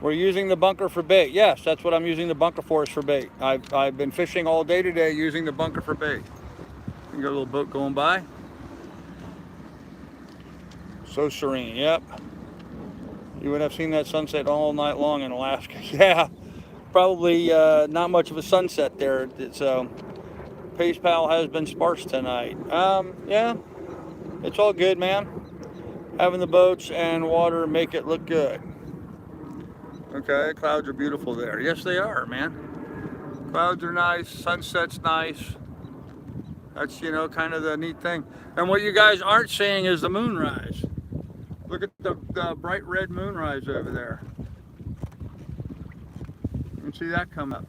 we're using the bunker for bait. Yes, that's what I'm using the bunker for, is for bait. I've been fishing all day today using the bunker for bait. You got a little boat going by. So serene, yep. You would have seen that sunset all night long in Alaska. Yeah, probably not much of a sunset there. So Pace Pal has been sparse tonight. Yeah, it's all good, man. Having the boats and water make it look good. Okay, clouds are beautiful there. Yes, they are, man. Clouds are nice, sunset's nice. That's, kind of the neat thing. And what you guys aren't seeing is the moonrise. Look at the bright red moonrise over there. You can see that come up.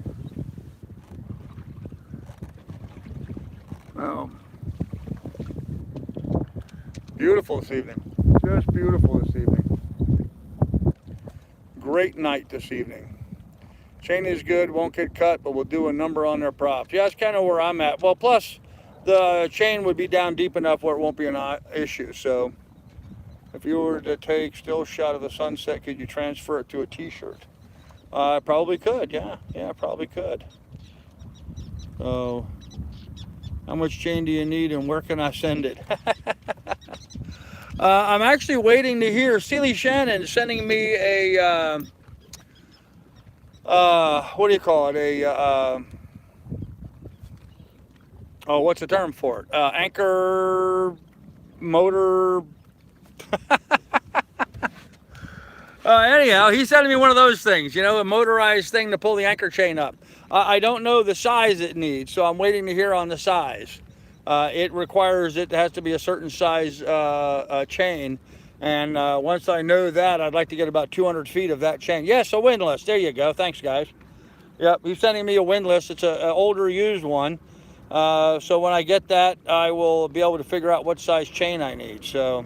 Oh. Beautiful this evening. Just beautiful this evening. Great night this evening. Chain is good, won't get cut, but we'll do a number on their props. Yeah, that's kind of where I'm at. Well, plus the chain would be down deep enough where it won't be an issue. So if you were to take still shot of the sunset, could you transfer it to a t-shirt? I probably could, yeah, probably could. So how much chain do you need and where can I send it? I'm actually waiting to hear Sealy Shannon sending me a, what do you call it? What's the term for it? Anchor motor. Anyhow, he's sending me one of those things, you know, a motorized thing to pull the anchor chain up. I don't know the size it needs, so I'm waiting to hear on the size. It requires, it has to be a certain size chain. And once I know that, I'd like to get about 200 feet of that chain. Yes, a windlass. There you go. Thanks, guys. Yep, he's sending me a windlass. It's an older used one. So when I get that, I will be able to figure out what size chain I need. So,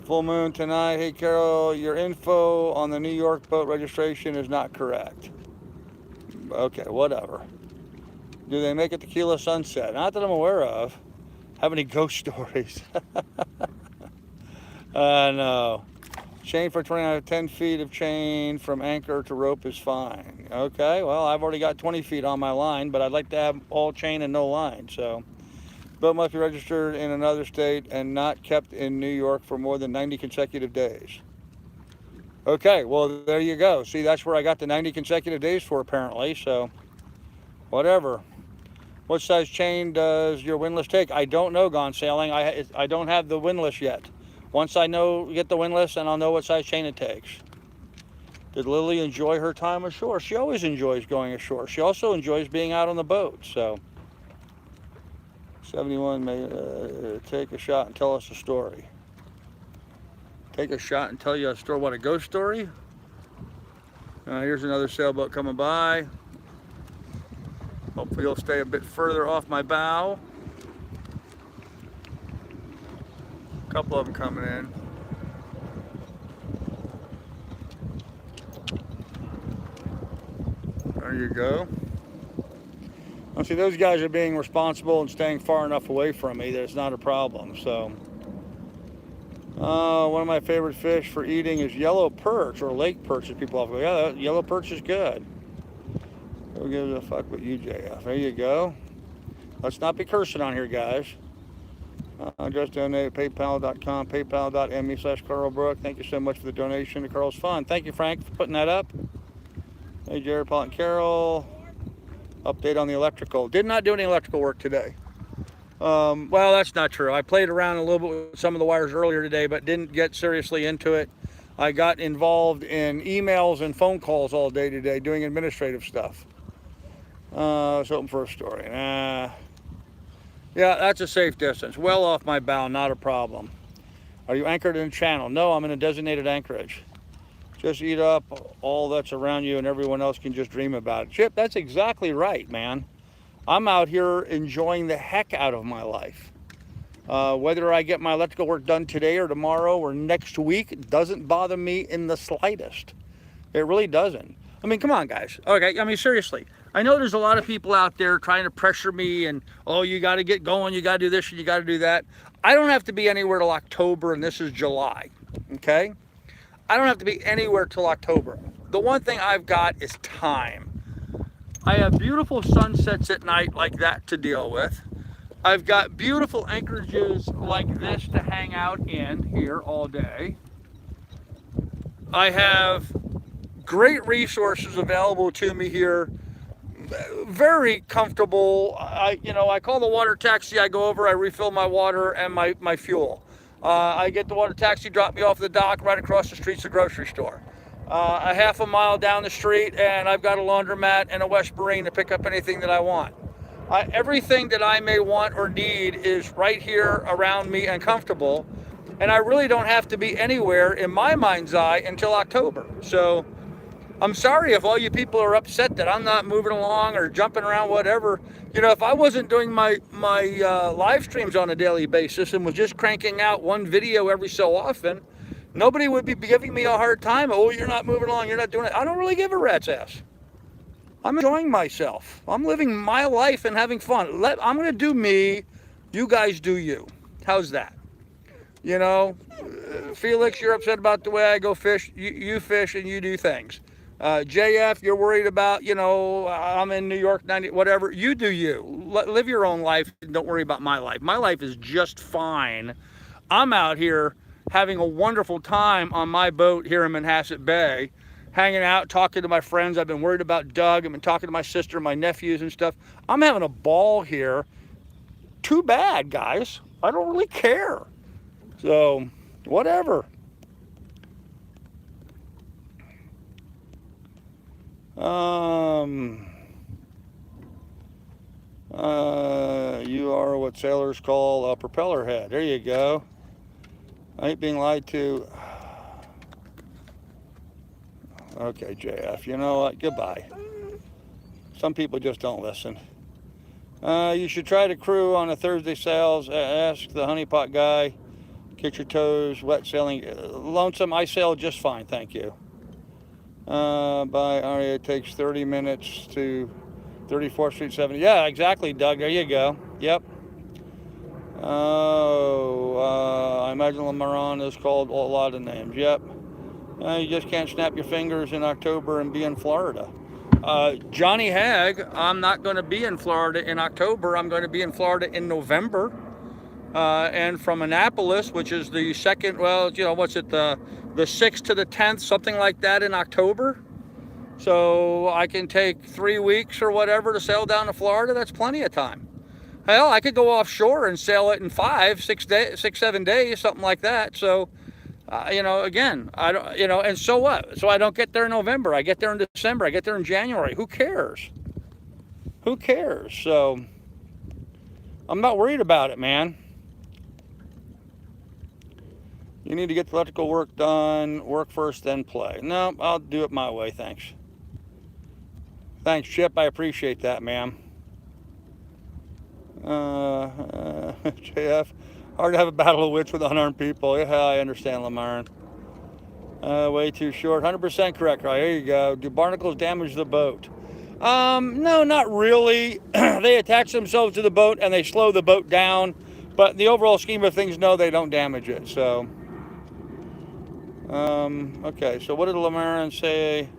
full moon tonight. Hey, Carol, your info on the New York boat registration is not correct. Okay, whatever. Do they make it tequila sunset? Not that I'm aware of. Have any ghost stories? No. Chain for 10 feet of chain from anchor to rope is fine. Okay, well, I've already got 20 feet on my line, but I'd like to have all chain and no line. So, boat must be registered in another state and not kept in New York for more than 90 consecutive days. Okay, well, there you go. See, that's where I got the 90 consecutive days for, apparently. So, whatever. What size chain does your windlass take? I don't know, Gone Sailing. I don't have the windlass yet. Once I get the windlass, and I'll know what size chain it takes. Did Lily enjoy her time ashore? She always enjoys going ashore. She also enjoys being out on the boat. So, 71 may take a shot and tell us a story. Take a shot and tell you a story. What, a ghost story? Here's another sailboat coming by. Hopefully he'll stay a bit further off my bow. A couple of them coming in. There you go. Well, see, those guys are being responsible and staying far enough away from me that it's not a problem. So, one of my favorite fish for eating is yellow perch, or lake perch, as people often go. Yeah, yellow perch is good. Who gives a fuck with you, JF? There you go. Let's not be cursing on here, guys. Just donate at paypal.com, paypal.me/Carl Brook. Thank you so much for the donation to Carl's Fund. Thank you, Frank, for putting that up. Hey, Jared, Paul, and Carol. Update on the electrical. Did not do any electrical work today. Well, that's not true. I played around a little bit with some of the wires earlier today, but didn't get seriously into it. I got involved in emails and phone calls all day today doing administrative stuff. Let's open for a story. Yeah, that's a safe distance. Well off my bow, not a problem. Are you anchored in the channel? No, I'm in a designated anchorage. Just eat up all that's around you and everyone else can just dream about it. Chip, that's exactly right, man. I'm out here enjoying the heck out of my life. Whether I get my electrical work done today or tomorrow or next week, it doesn't bother me in the slightest. It really doesn't. I mean, come on, guys. Okay, I mean, seriously. I know there's a lot of people out there trying to pressure me and, oh, you got to get going, you got to do this, and you got to do that. I don't have to be anywhere till October, and this is July, okay? I don't have to be anywhere till October. The one thing I've got is time. I have beautiful sunsets at night like that to deal with. I've got beautiful anchorages like this to hang out in here all day. I have great resources available to me here. Very comfortable. I call the water taxi. I go over, I refill my water and my fuel. I get the water taxi, drop me off the dock right across the street's a grocery store. A half a mile down the street, and I've got a laundromat and a West Marine to pick up anything that I want. Everything that I may want or need is right here around me and comfortable, and I really don't have to be anywhere in my mind's eye until October. So I'm sorry if all you people are upset that I'm not moving along or jumping around, whatever. You know, if I wasn't doing my live streams on a daily basis and was just cranking out one video every so often, nobody would be giving me a hard time. Oh, you're not moving along, you're not doing it. I don't really give a rat's ass. I'm enjoying myself. I'm living my life and having fun. I'm going to do me. You guys do you. How's that? You know, Felix, you're upset about the way I go fish. You fish and you do things. JF, you're worried about, I'm in New York, 90, whatever. You do you. Live your own life. Don't worry about my life. My life is just fine. I'm out here having a wonderful time on my boat here in Manhasset Bay, hanging out, talking to my friends. I've been worried about Doug. I've been talking to my sister, my nephews and stuff. I'm having a ball here. Too bad, guys. I don't really care. So, whatever. You are what sailors call a propeller head. There you go. I ain't being lied to. Okay, JF, you know what? Goodbye. Some people just don't listen. You should try to crew on a Thursday sails. Ask the honeypot guy. Get your toes wet sailing. Lonesome, I sail just fine, thank you. By Aria, it takes 30 minutes to 34th Street 70. Yeah, exactly, Doug. There you go. Yep. I imagine Lamaran is called a lot of names. Yep. You just can't snap your fingers in October and be in Florida. Johnny Hag, I'm not going to be in Florida in October. I'm going to be in Florida in November. And from Annapolis, which is the second, well, you know, what's it, the 6th to the 10th, something like that in October. So I can take 3 weeks or whatever to sail down to Florida. That's plenty of time. Hell, I could go offshore and sail it in 7 days, something like that. So, you know, again, I don't, you know, and so what? So I don't get there in November. I get there in December. I get there in January. Who cares? Who cares? So I'm not worried about it, man. You need to get the electrical work done. Work first, then play. No, I'll do it my way. Thanks. Thanks, Chip. I appreciate that, ma'am. JF, hard to have a battle of wits with unarmed people. Yeah, I understand, Lamarin. Way too short. 100% correct, right? There you go. Do barnacles damage the boat? No, not really. They attach themselves to the boat and they slow the boat down. But in the overall scheme of things, no, they don't damage it. So, okay. So what did Lamarin say?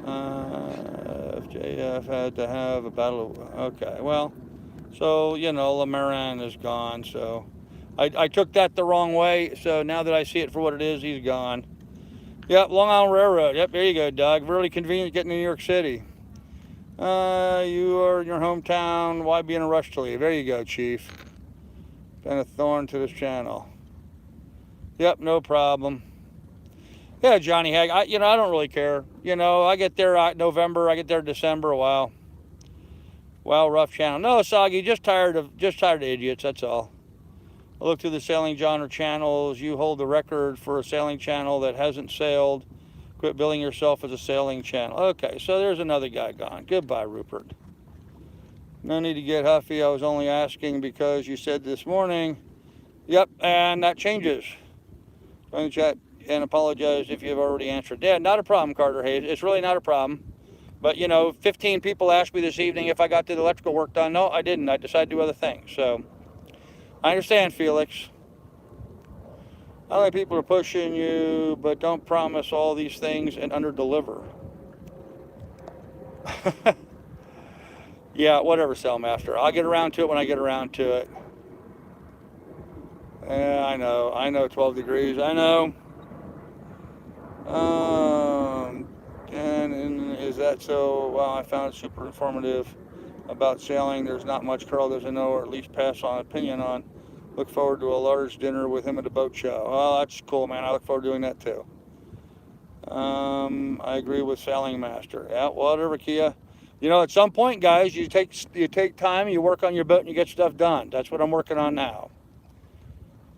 If JF had to have a battle of, okay, well, so, you know, Lamarin is gone, so I took that the wrong way, so now that I see it for what it is, he's gone. Yep, Long Island Railroad. Yep, there you go, Doug. Really convenient getting to New York City. You are in your hometown. Why be in a rush to leave? There you go, Chief. Been a thorn to this channel. Yep, no problem. Yeah, Johnny Hag. You know, I don't really care. You know, I get there November. I get there December. Wow. Wow, rough channel. No, Soggy, just tired of idiots. That's all. I look through the sailing genre channels. You hold the record for a sailing channel that hasn't sailed. Quit billing yourself as a sailing channel. Okay, so there's another guy gone. Goodbye, Rupert. No need to get huffy. I was only asking because you said this morning. Yep, and that changes. Join the chat and apologize if you've already answered. Yeah, not a problem, Carter Hayes. It's really not a problem. But, you know, 15 people asked me this evening if I got the electrical work done. No, I didn't. I decided to do other things. So, I understand, Felix. I like people are pushing you, but don't promise all these things and under-deliver. Yeah, whatever, Sailmaster. I'll get around to it when I get around to it. Yeah, I know 12 degrees. I know. And is that so? Well, I found it super informative about sailing. There's not much Carl doesn't know, or at least pass on opinion on. Look forward to a large dinner with him at a boat show. Well, that's cool, man. I look forward to doing that too. I agree with Sailing Master. Yeah, whatever, Kia. You know, at some point, guys, you take time, you work on your boat, and you get stuff done. That's what I'm working on now.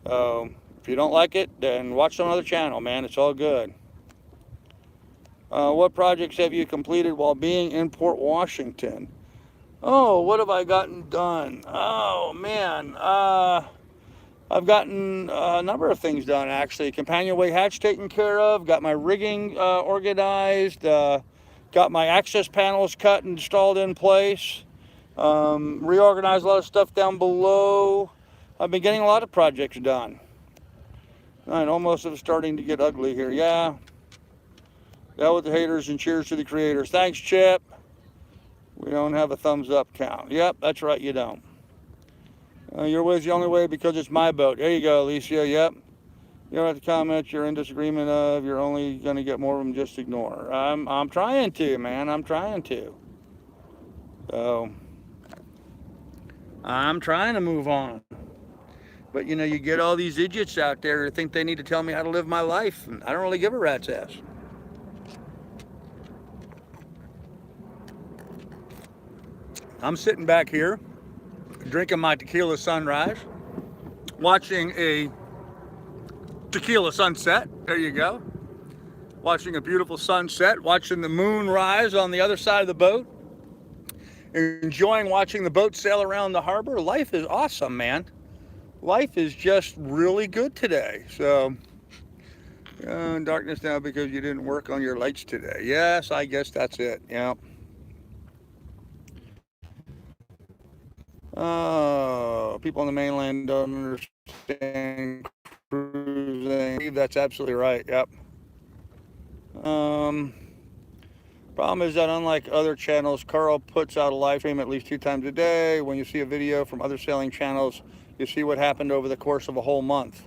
If you don't like it, then watch some other channel, man. It's all good. What projects have you completed while being in Port Washington? Oh, what have I gotten done? Oh, man. I've gotten a number of things done, actually. Companionway hatch taken care of. Got my rigging organized. Got my access panels cut and installed in place. Reorganized a lot of stuff down below. I've been getting a lot of projects done. And almost it's starting to get ugly here. Yeah. Yeah, with the haters and cheers to the creators. Thanks, Chip. We don't have a thumbs up count. Yep, that's right, you don't. Your way's the only way because it's my boat. There you go, Alicia. Yep. You don't have to comment you're in disagreement of. You're only going to get more of them. Just ignore. I'm trying to, man. I'm trying to. So I'm trying to move on. But you know, you get all these idiots out there who think they need to tell me how to live my life, and I don't really give a rat's ass. I'm sitting back here, drinking my tequila sunrise, watching a tequila sunset. There you go. Watching a beautiful sunset, watching the moon rise on the other side of the boat, enjoying watching the boat sail around the harbor. Life is awesome, man. Life is just really good today. So, darkness now because you didn't work on your lights today. Yes, I guess that's it. Yeah. Oh, people on the mainland don't understand cruising. That's absolutely right. Yep. Problem is that unlike other channels, Carl puts out a live stream at least 2 times a day. When you see a video from other sailing channels, you see what happened over the course of a whole month.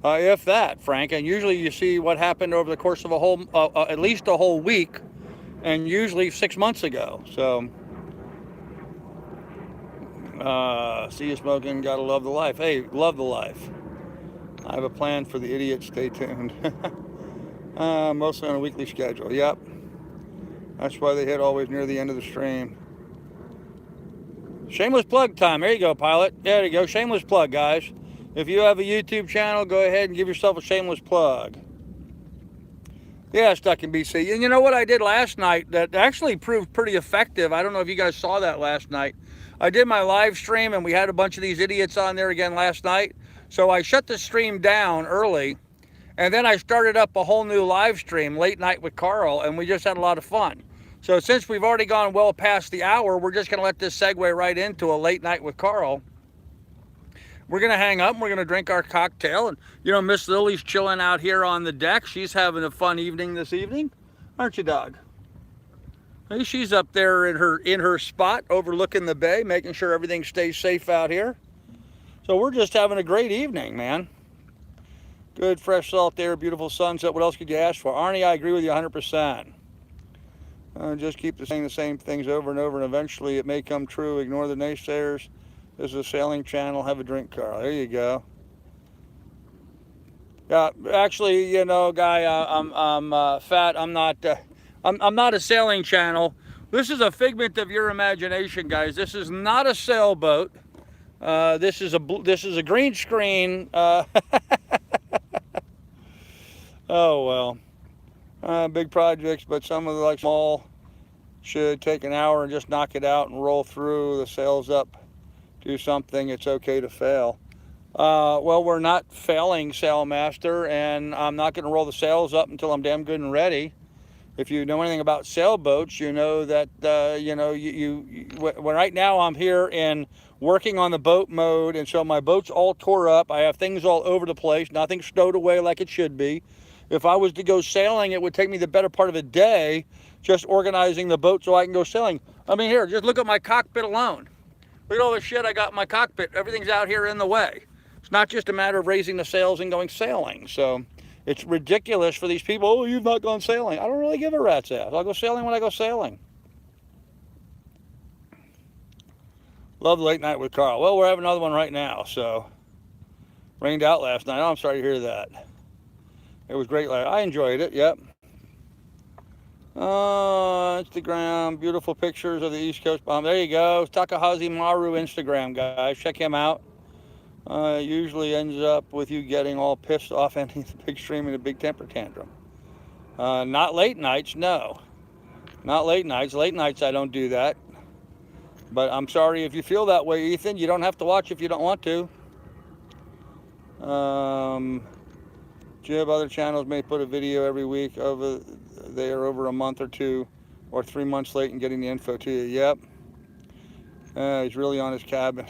If that, Frank. And usually you see what happened over the course of a whole, at least a whole week, and usually 6 months ago. So, see you smoking, gotta love the life. Hey, love the life. I have a plan for the idiots, stay tuned. Mostly on a weekly schedule, yep. That's why they hit always near the end of the stream. Shameless plug time, there you go, pilot. There you go, shameless plug, guys. If you have a YouTube channel, go ahead and give yourself a shameless plug. Yeah, stuck in BC. And you know what I did last night that actually proved pretty effective? I don't know if you guys saw that last night. I did my live stream and we had a bunch of these idiots on there again last night. So I shut the stream down early and then I started up a whole new live stream, Late Night with Carl, and we just had a lot of fun. So since we've already gone well past the hour, we're just going to let this segue right into a Late Night with Carl. We're going to hang up and we're going to drink our cocktail. And, you know, Miss Lily's chilling out here on the deck. She's having a fun evening this evening. Aren't you, dog? Hey, she's up there in her spot overlooking the bay, making sure everything stays safe out here. So we're just having a great evening, man. Good fresh salt there, beautiful sunset. What else could you ask for? Arnie, I agree with you 100%. Just keep saying the same things over and over, and eventually it may come true. Ignore the naysayers. This is a sailing channel. Have a drink, Carl. There you go. Yeah, actually, you know, guy, I'm fat. I'm not a sailing channel. This is a figment of your imagination, guys. This is not a sailboat. This is a green screen. Oh well. Big projects, but some of the like small should take an hour and just knock it out and roll through. The sails up, do something. It's okay to fail. Well, we're not failing, Sailmaster, and I'm not going to roll the sails up until I'm damn good and ready. If you know anything about sailboats, you know that you know right now I'm here in working on the boat mode, and so my boat's all tore up. I have things all over the place. Nothing stowed away like it should be. If I was to go sailing, it would take me the better part of a day just organizing the boat so I can go sailing. I mean, here, just look at my cockpit alone. Look at all the shit I got in my cockpit. Everything's out here in the way. It's not just a matter of raising the sails and going sailing. So it's ridiculous for these people. Oh, you've not gone sailing. I don't really give a rat's ass. I'll go sailing when I go sailing. Love Late Night with Carl. Well, we're having another one right now. So rained out last night. Oh, I'm sorry to hear that. It was great. I enjoyed it. Yep. Instagram, beautiful pictures of the East Coast bomb. There you go. Takahashi Maru Instagram, guys. Check him out. Usually ends up with you getting all pissed off, ending the big stream in a big temper tantrum. Not late nights, no. Not late nights. Late nights, I don't do that. But I'm sorry if you feel that way, Ethan. You don't have to watch if you don't want to. Jib, other channels may put a video every week. They are over a month or 2 or 3 months late in getting the info to you. Yep. He's really on his cabin.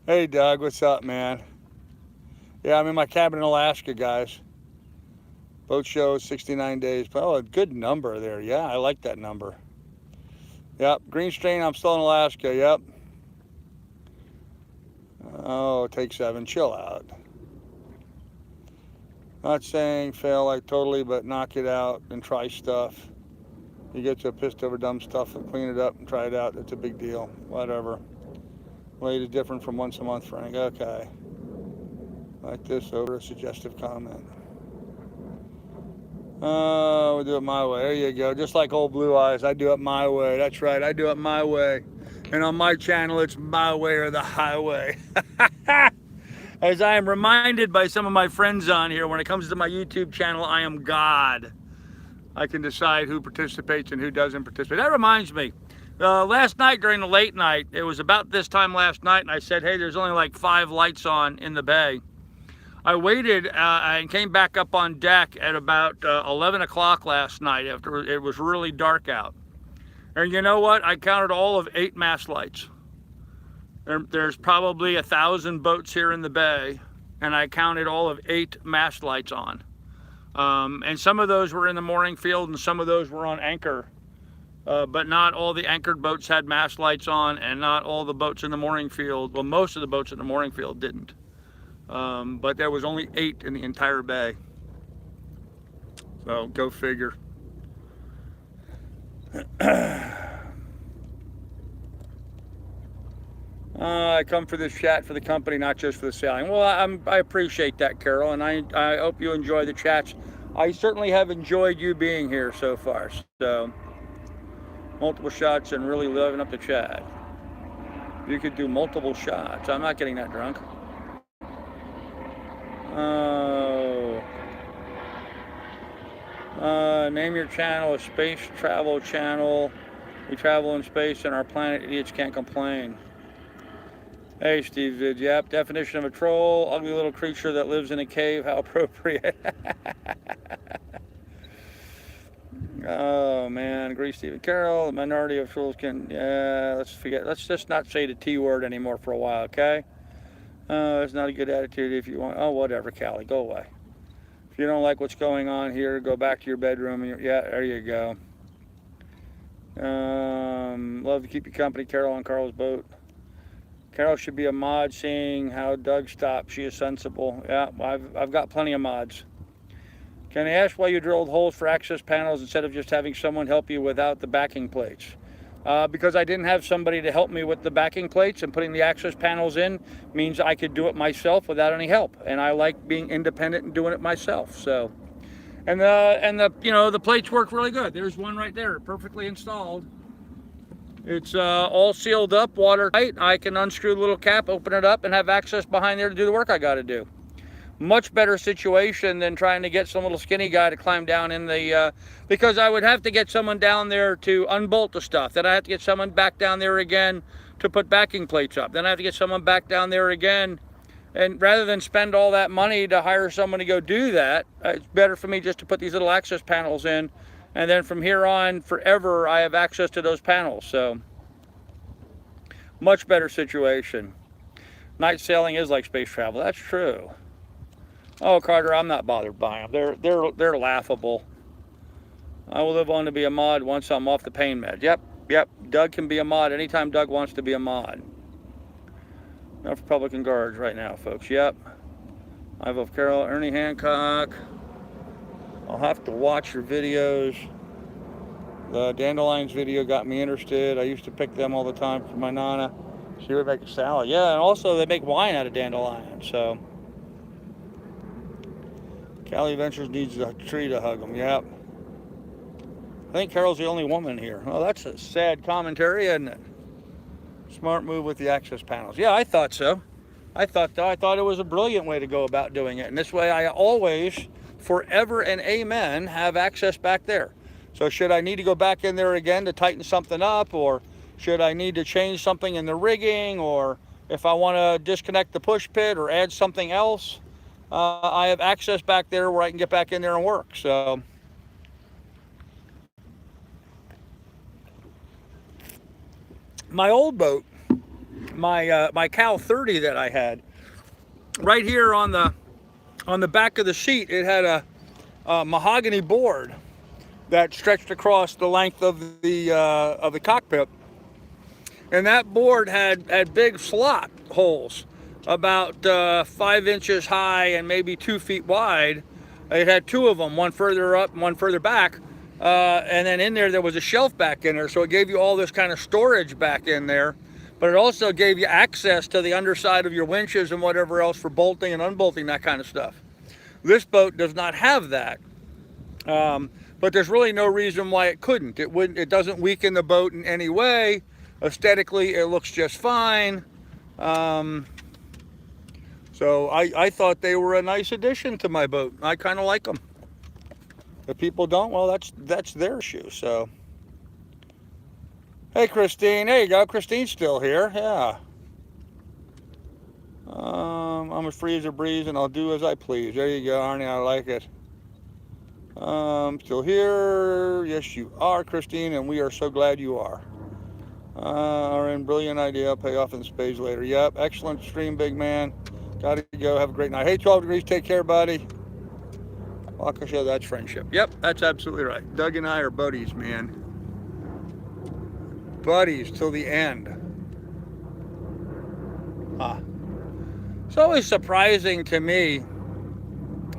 Hey, Doug, what's up, man? Yeah, I'm in my cabin in Alaska, guys. Boat show, 69 days. Oh, a good number there. Yeah, I like that number. Yep, green strain, I'm still in Alaska. Yep. Oh, take 7, chill out. Not saying fail like totally, but knock it out and try stuff. You get to pissed over dumb stuff and clean it up and try it out. It's a big deal. Whatever. Weight is different from once a month, Frank. Okay. Like this over a suggestive comment. Oh, we'll do it my way. There you go. Just like old Blue Eyes, I do it my way. That's right. I do it my way. And on my channel, it's my way or the highway. As I am reminded by some of my friends on here, when it comes to my YouTube channel, I am God. I can decide who participates and who doesn't participate. That reminds me, last night during the late night, it was about this time last night, and I said, hey, there's only like 5 lights on in the bay. I waited and came back up on deck at about 11 o'clock last night after it was really dark out. And you know what? I counted all of 8 mast lights. There's probably 1,000 boats here in the bay, and I counted all of 8 mast lights on. And some of those were in the mooring field and some of those were on anchor. But not all the anchored boats had mast lights on, and not all the boats in the mooring field, well, most of the boats in the mooring field didn't. But there was only 8 in the entire bay. So go figure. I come for this chat for the company, not just for the sailing. Well, I appreciate that, Carol, and I hope you enjoy the chats. I certainly have enjoyed you being here so far. So, multiple shots and really living up the chat. You could do multiple shots. I'm not getting that drunk. Oh. Name your channel a space travel channel. We travel in space and our planet idiots can't complain. Hey, Steve Vid. Yep. Definition of a troll: ugly little creature that lives in a cave. How appropriate. Oh man, agree, Stephen Carroll. The minority of trolls can. Yeah, let's forget. Let's just not say the T word anymore for a while, okay? It's not a good attitude if you want. Oh, whatever, Callie, go away. If you don't like what's going on here, go back to your bedroom. And yeah, there you go. Love to keep you company, Carol, on Carl's boat. Carol should be a mod, seeing how Doug stopped. She is sensible. Yeah, I've got plenty of mods. Can I ask why you drilled holes for access panels instead of just having someone help you without the backing plates? Because I didn't have somebody to help me with the backing plates, and putting the access panels in means I could do it myself without any help. And I like being independent and doing it myself. So, and the plates work really good. There's one right there, perfectly installed. It's all sealed up, watertight. I can unscrew the little cap, open it up, and have access behind there to do the work I got to do. Much better situation than trying to get some little skinny guy to climb down in the, because I would have to get someone down there to unbolt the stuff. Then I have to get someone back down there again to put backing plates up. Then I have to get someone back down there again. And rather than spend all that money to hire someone to go do that, it's better for me just to put these little access panels in. And then from here on, forever, I have access to those panels. So, much better situation. Night sailing is like space travel. That's true. Oh, Carter, I'm not bothered by them. They're laughable. I will live on to be a mod once I'm off the pain med. Yep. Doug can be a mod anytime Doug wants to be a mod. Enough Republican guards right now, folks. Yep. I vote Carol, Ernie Hancock. I'll have to watch your videos. The dandelions video got me interested. I used to pick them all the time for my Nana. She would make a salad. Yeah, and also they make wine out of dandelions. So, Cali Ventures needs a tree to hug them. Yep. I think Carol's the only woman here. Oh, that's a sad commentary, isn't it? Smart move with the access panels. Yeah, I thought so. I thought it was a brilliant way to go about doing it. And this way I always, forever and amen, have access back there. So should I need to go back in there again to tighten something up, or should I need to change something in the rigging, or if I want to disconnect the push pit or add something else, I have access back there where I can get back in there and work. So my old boat, my Cal 30 that I had, right here on the back of the seat, it had a mahogany board that stretched across the length of the cockpit, and that board had big slot holes about 5 inches high and maybe 2 feet wide, It had two of them, one further up and one further back. And then in there was a shelf back in there. So it gave you all this kind of storage back in there. But it also gave you access to the underside of your winches and whatever else for bolting and unbolting, that kind of stuff. This boat does not have that. But there's really no reason why it couldn't. It doesn't weaken the boat in any way. Aesthetically, it looks just fine. So I thought they were a nice addition to my boat. I kind of like them. If people don't, well, that's their issue. So, hey, Christine. There you go. Christine's still here. Yeah. I'm as free as a breeze, and I'll do as I please. There you go, Arnie. I like it. Still here. Yes, you are, Christine, and we are so glad you are. Are in brilliant idea. Pay off in spades later. Yep. Excellent stream, big man. Gotta go. Have a great night. Hey, 12 degrees. Take care, buddy. Waukesha, that's friendship. Yep, that's absolutely right. Doug and I are buddies, man. Buddies till the end. It's always surprising to me.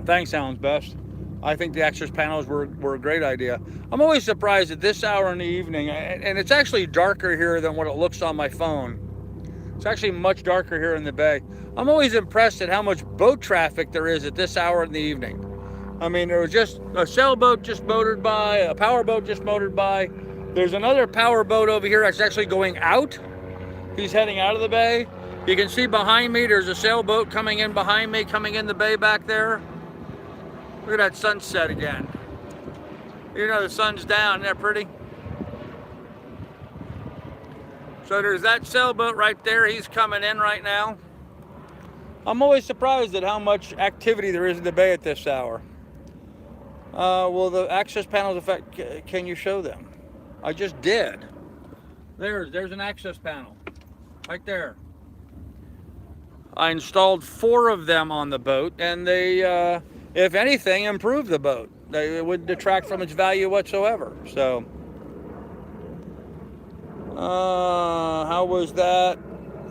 Thanks, Alan's best. I think the access panels were a great idea. I'm always surprised at this hour in the evening, and it's actually darker here than what it looks on my phone. It's actually much darker here in the bay. I'm always impressed at how much boat traffic there is at this hour in the evening. I mean, there was just a sailboat just motored by, a powerboat just motored by. There's another powerboat over here that's actually going out. He's heading out of the bay. You can see behind me, there's a sailboat coming in behind me, coming in the bay back there. Look at that sunset again. You know the sun's down, isn't that pretty? So there's that sailboat right there. He's coming in right now. I'm always surprised at how much activity there is in the bay at this hour. Well, the access panels effect, can you show them? I just did. There's an access panel right there. I installed 4 of them on the boat, and they, if anything, improved the boat. It wouldn't detract from its value whatsoever. So, how was that?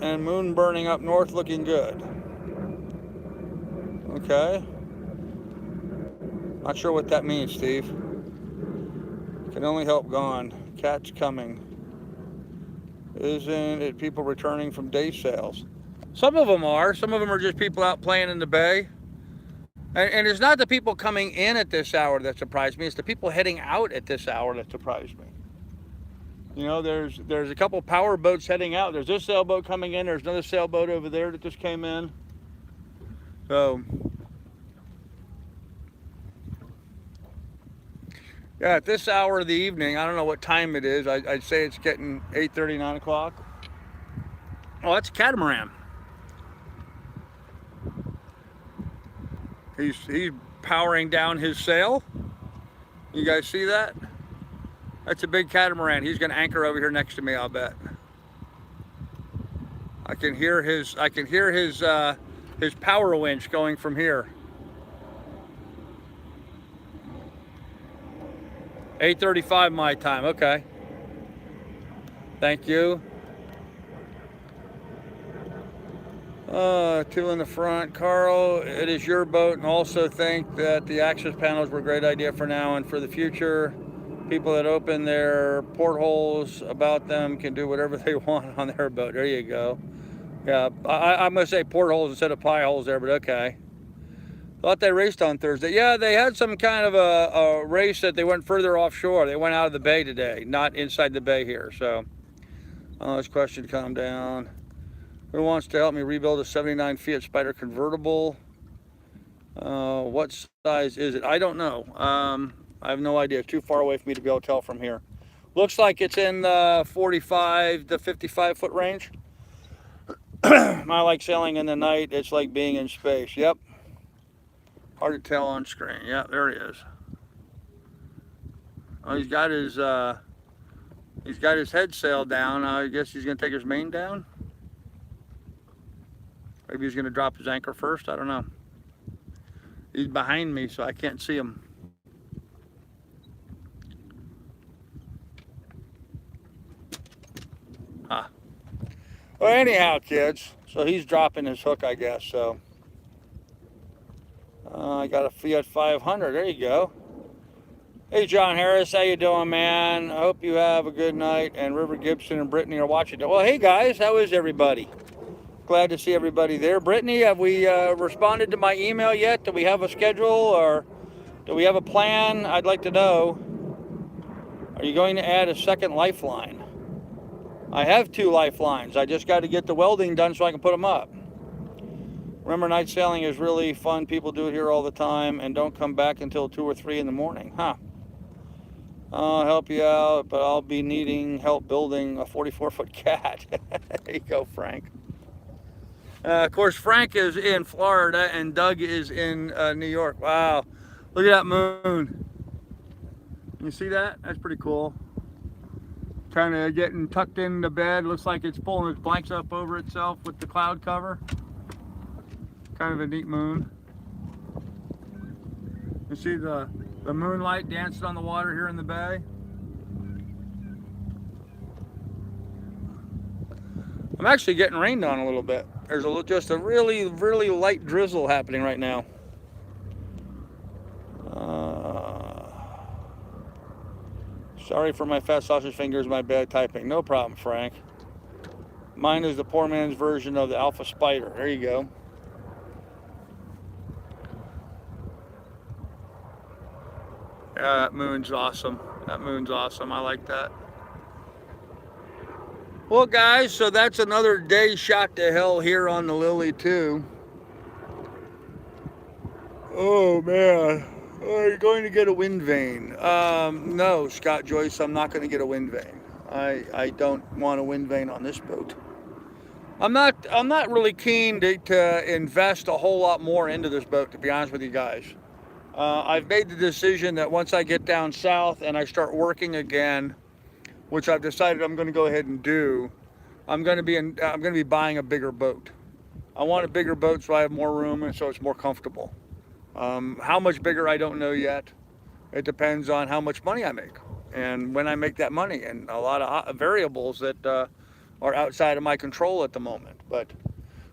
And moon burning up north looking good. Okay. Not sure what that means, Steve. Can only help gone. Cat's coming. Isn't it people returning from day sails? Some of them are. Some of them are just people out playing in the bay. And it's not the people coming in at this hour that surprised me. It's the people heading out at this hour that surprised me. You know, there's a couple power boats heading out. There's this sailboat coming in. There's another sailboat over there that just came in. So, yeah, at this hour of the evening, I don't know what time it is. I'd say it's getting 8:30, 9 o'clock. Oh, that's a catamaran. He's powering down his sail. You guys see that? That's a big catamaran. He's going to anchor over here next to me, I'll bet. I can hear his power winch going from here. 8:35 my time. Okay. Thank you. 2 in the front. Carl, it is your boat, and also think that the access panels were a great idea for now and for the future. People that open their portholes about them can do whatever they want on their boat. There you go. Yeah, I'm going to say portholes instead of pie holes there, but okay. Thought they raced on Thursday. Yeah, they had some kind of a race that they went further offshore. They went out of the bay today, not inside the bay here. So, this question, calm down. Who wants to help me rebuild a 79 Fiat Spider convertible? What size is it? I don't know. I have no idea. It's too far away for me to be able to tell from here. Looks like it's in the 45 to 55 foot range. I like sailing in the night. It's like being in space. Yep. Hard to tell on screen. Yeah, there he is. Oh, he's got his head sail down. I guess he's gonna take his main down. Maybe he's gonna drop his anchor first. I don't know. He's behind me, so I can't see him. Well, anyhow, kids. So he's dropping his hook, I guess. So I I got a Fiat 500. There you go. Hey, John Harris, how you doing, man? I hope you have a good night. And River Gibson and Brittany are watching. Well, hey, guys, how is everybody? Glad to see everybody there. Brittany, have we responded to my email yet? Do we have a schedule or do we have a plan? I'd like to know. Are you going to add a second lifeline? I have 2 lifelines. I just got to get the welding done so I can put them up. Remember, night sailing is really fun. People do it here all the time and don't come back until 2 or 3 in the morning. Huh. I'll help you out, but I'll be needing help building a 44-foot cat. There you go, Frank. Of course, Frank is in Florida and Doug is in New York. Wow. Look at that moon. You see that? That's pretty cool. Kind of getting tucked into bed. Looks like it's pulling its blanks up over itself with the cloud cover. Kind of a neat moon. You see the moonlight dancing on the water here in the bay. I'm actually getting rained on a little bit. There's just a really, really light drizzle happening right now. Sorry for my fat sausage fingers, my bad typing. No problem, Frank. Mine is the poor man's version of the Alpha Spider. There you go. Yeah, that moon's awesome. That moon's awesome. I like that. Well, guys, so that's another day shot to hell here on the Lilly 2. Oh, man. Are you going to get a wind vane? No, Scott Joyce, I'm not going to get a wind vane. I don't want a wind vane on this boat. I'm not really keen to invest a whole lot more into this boat, to be honest with you guys. I've made the decision that once I get down south and I start working again, which I've decided I'm going to go ahead and do, I'm going to be buying a bigger boat. I want a bigger boat so I have more room and so it's more comfortable. How much bigger, I don't know yet. It depends on how much money I make and when I make that money, and a lot of variables that are outside of my control at the moment. But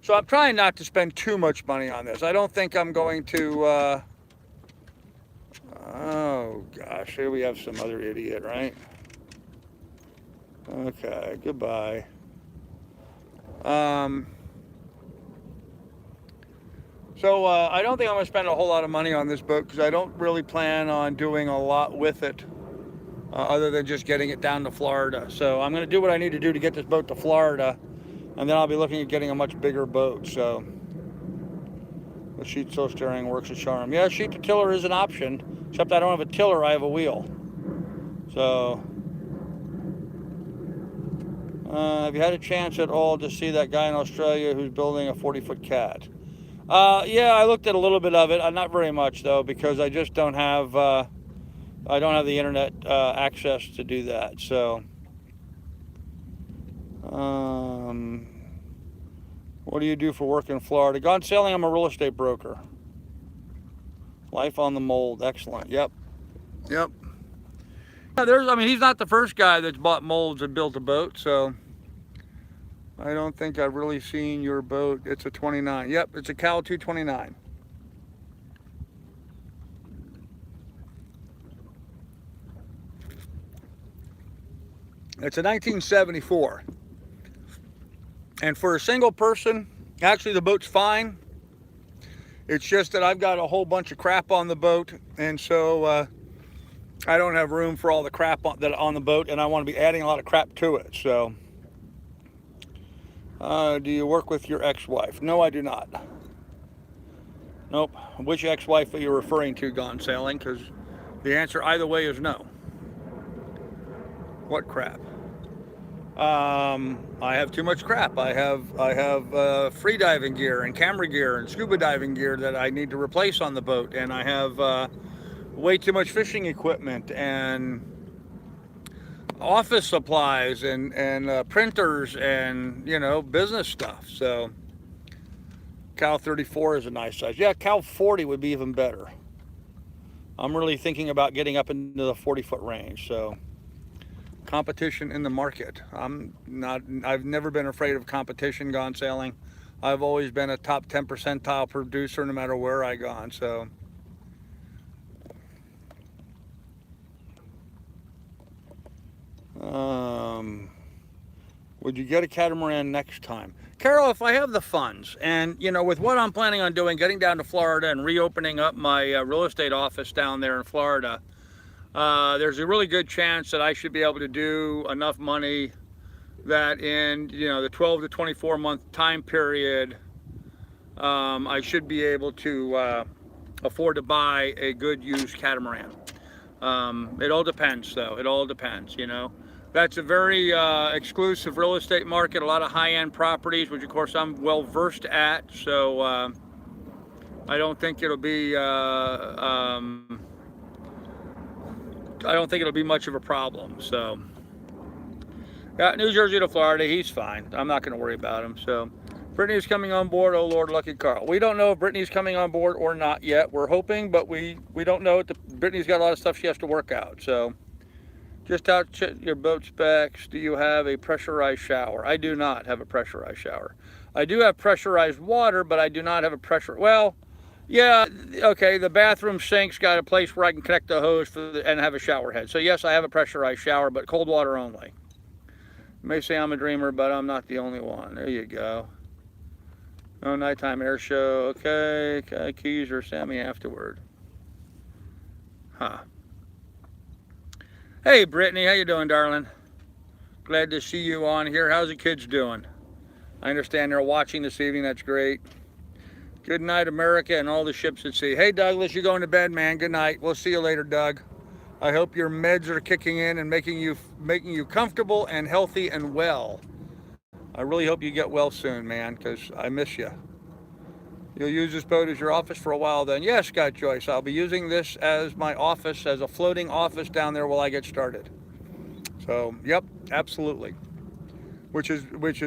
so I'm trying not to spend too much money on this. I don't think I'm going to. Oh gosh, here we have some other idiot, right? Okay, goodbye. So I don't think I'm going to spend a whole lot of money on this boat because I don't really plan on doing a lot with it other than just getting it down to Florida. So I'm going to do what I need to do to get this boat to Florida, and then I'll be looking at getting a much bigger boat. So the sheet tow steering works a charm. Yeah, sheet to tiller is an option, except I don't have a tiller, I have a wheel. So have you had a chance at all to see that guy in Australia who's building a 40-foot cat? Yeah, I looked at a little bit of it. Not very much though, because I just don't have the internet access to do that. So, what do you do for work in Florida? Gone sailing. I'm a real estate broker. Life on the mold. Excellent. Yep. Yeah, he's not the first guy that's bought molds and built a boat. So, I don't think I've really seen your boat. It's a 29. Yep, it's a Cal 229. It's a 1974. And for a single person, actually the boat's fine. It's just that I've got a whole bunch of crap on the boat, and so I don't have room for all the crap on the boat, and I want to be adding a lot of crap to it. So, do you work with your ex-wife? No, I do not. Nope. Which ex-wife are you referring to, Gone Sailing? Because the answer either way is no. What crap? I have too much crap. I have free diving gear and camera gear and scuba diving gear that I need to replace on the boat, and I have way too much fishing equipment and office supplies and printers and, you know, business stuff. So Cal 34 is a nice size. Yeah, Cal 40 would be even better. I'm really thinking about getting up into the 40-foot range. So competition in the market. I've never been afraid of competition, Gone Sailing. I've always been a top 10 percentile producer no matter where I gone. So Would you get a catamaran next time? Carol, if I have the funds, and you know, with what I'm planning on doing, getting down to Florida and reopening up my real estate office down there in Florida, there's a really good chance that I should be able to do enough money that in, you know, the 12 to 24 month time period, I should be able to afford to buy a good used catamaran. It all depends, though. It all depends, you know. That's a very exclusive real estate market, a lot of high-end properties, which of course I'm well versed at. So I don't think it'll be I don't think it'll be much of a problem. So got New Jersey to Florida, he's fine. I'm not going to worry about him. So Brittany's coming on board. Oh Lord, lucky Carl. We don't know if Brittany's coming on board or not yet. We're hoping, but we don't know. Brittany's got a lot of stuff she has to work out. So just out your boat specs. Do you have a pressurized shower? I do not have a pressurized shower. I do have pressurized water, but I do not have a pressure. Well, yeah, okay. The bathroom sink's got a place where I can connect the hose and have a shower head. So yes, I have a pressurized shower, but cold water only. You may say I'm a dreamer, but I'm not the only one. There you go. No nighttime air show. Okay. Keys or Sammy afterward. Huh. Hey, Brittany, how you doing, darling? Glad to see you on here. How's the kids doing? I understand they're watching this evening. That's great. Good night, America, and all the ships at sea. Hey, Douglas, you're going to bed, man. Good night. We'll see you later, Doug. I hope your meds are kicking in and making you comfortable and healthy and well. I really hope you get well soon, man, because I miss you. You'll use this boat as your office for a while then? Yes, Scott Joyce. I'll be using this as my office, as a floating office down there while I get started. So, yep, absolutely. Which has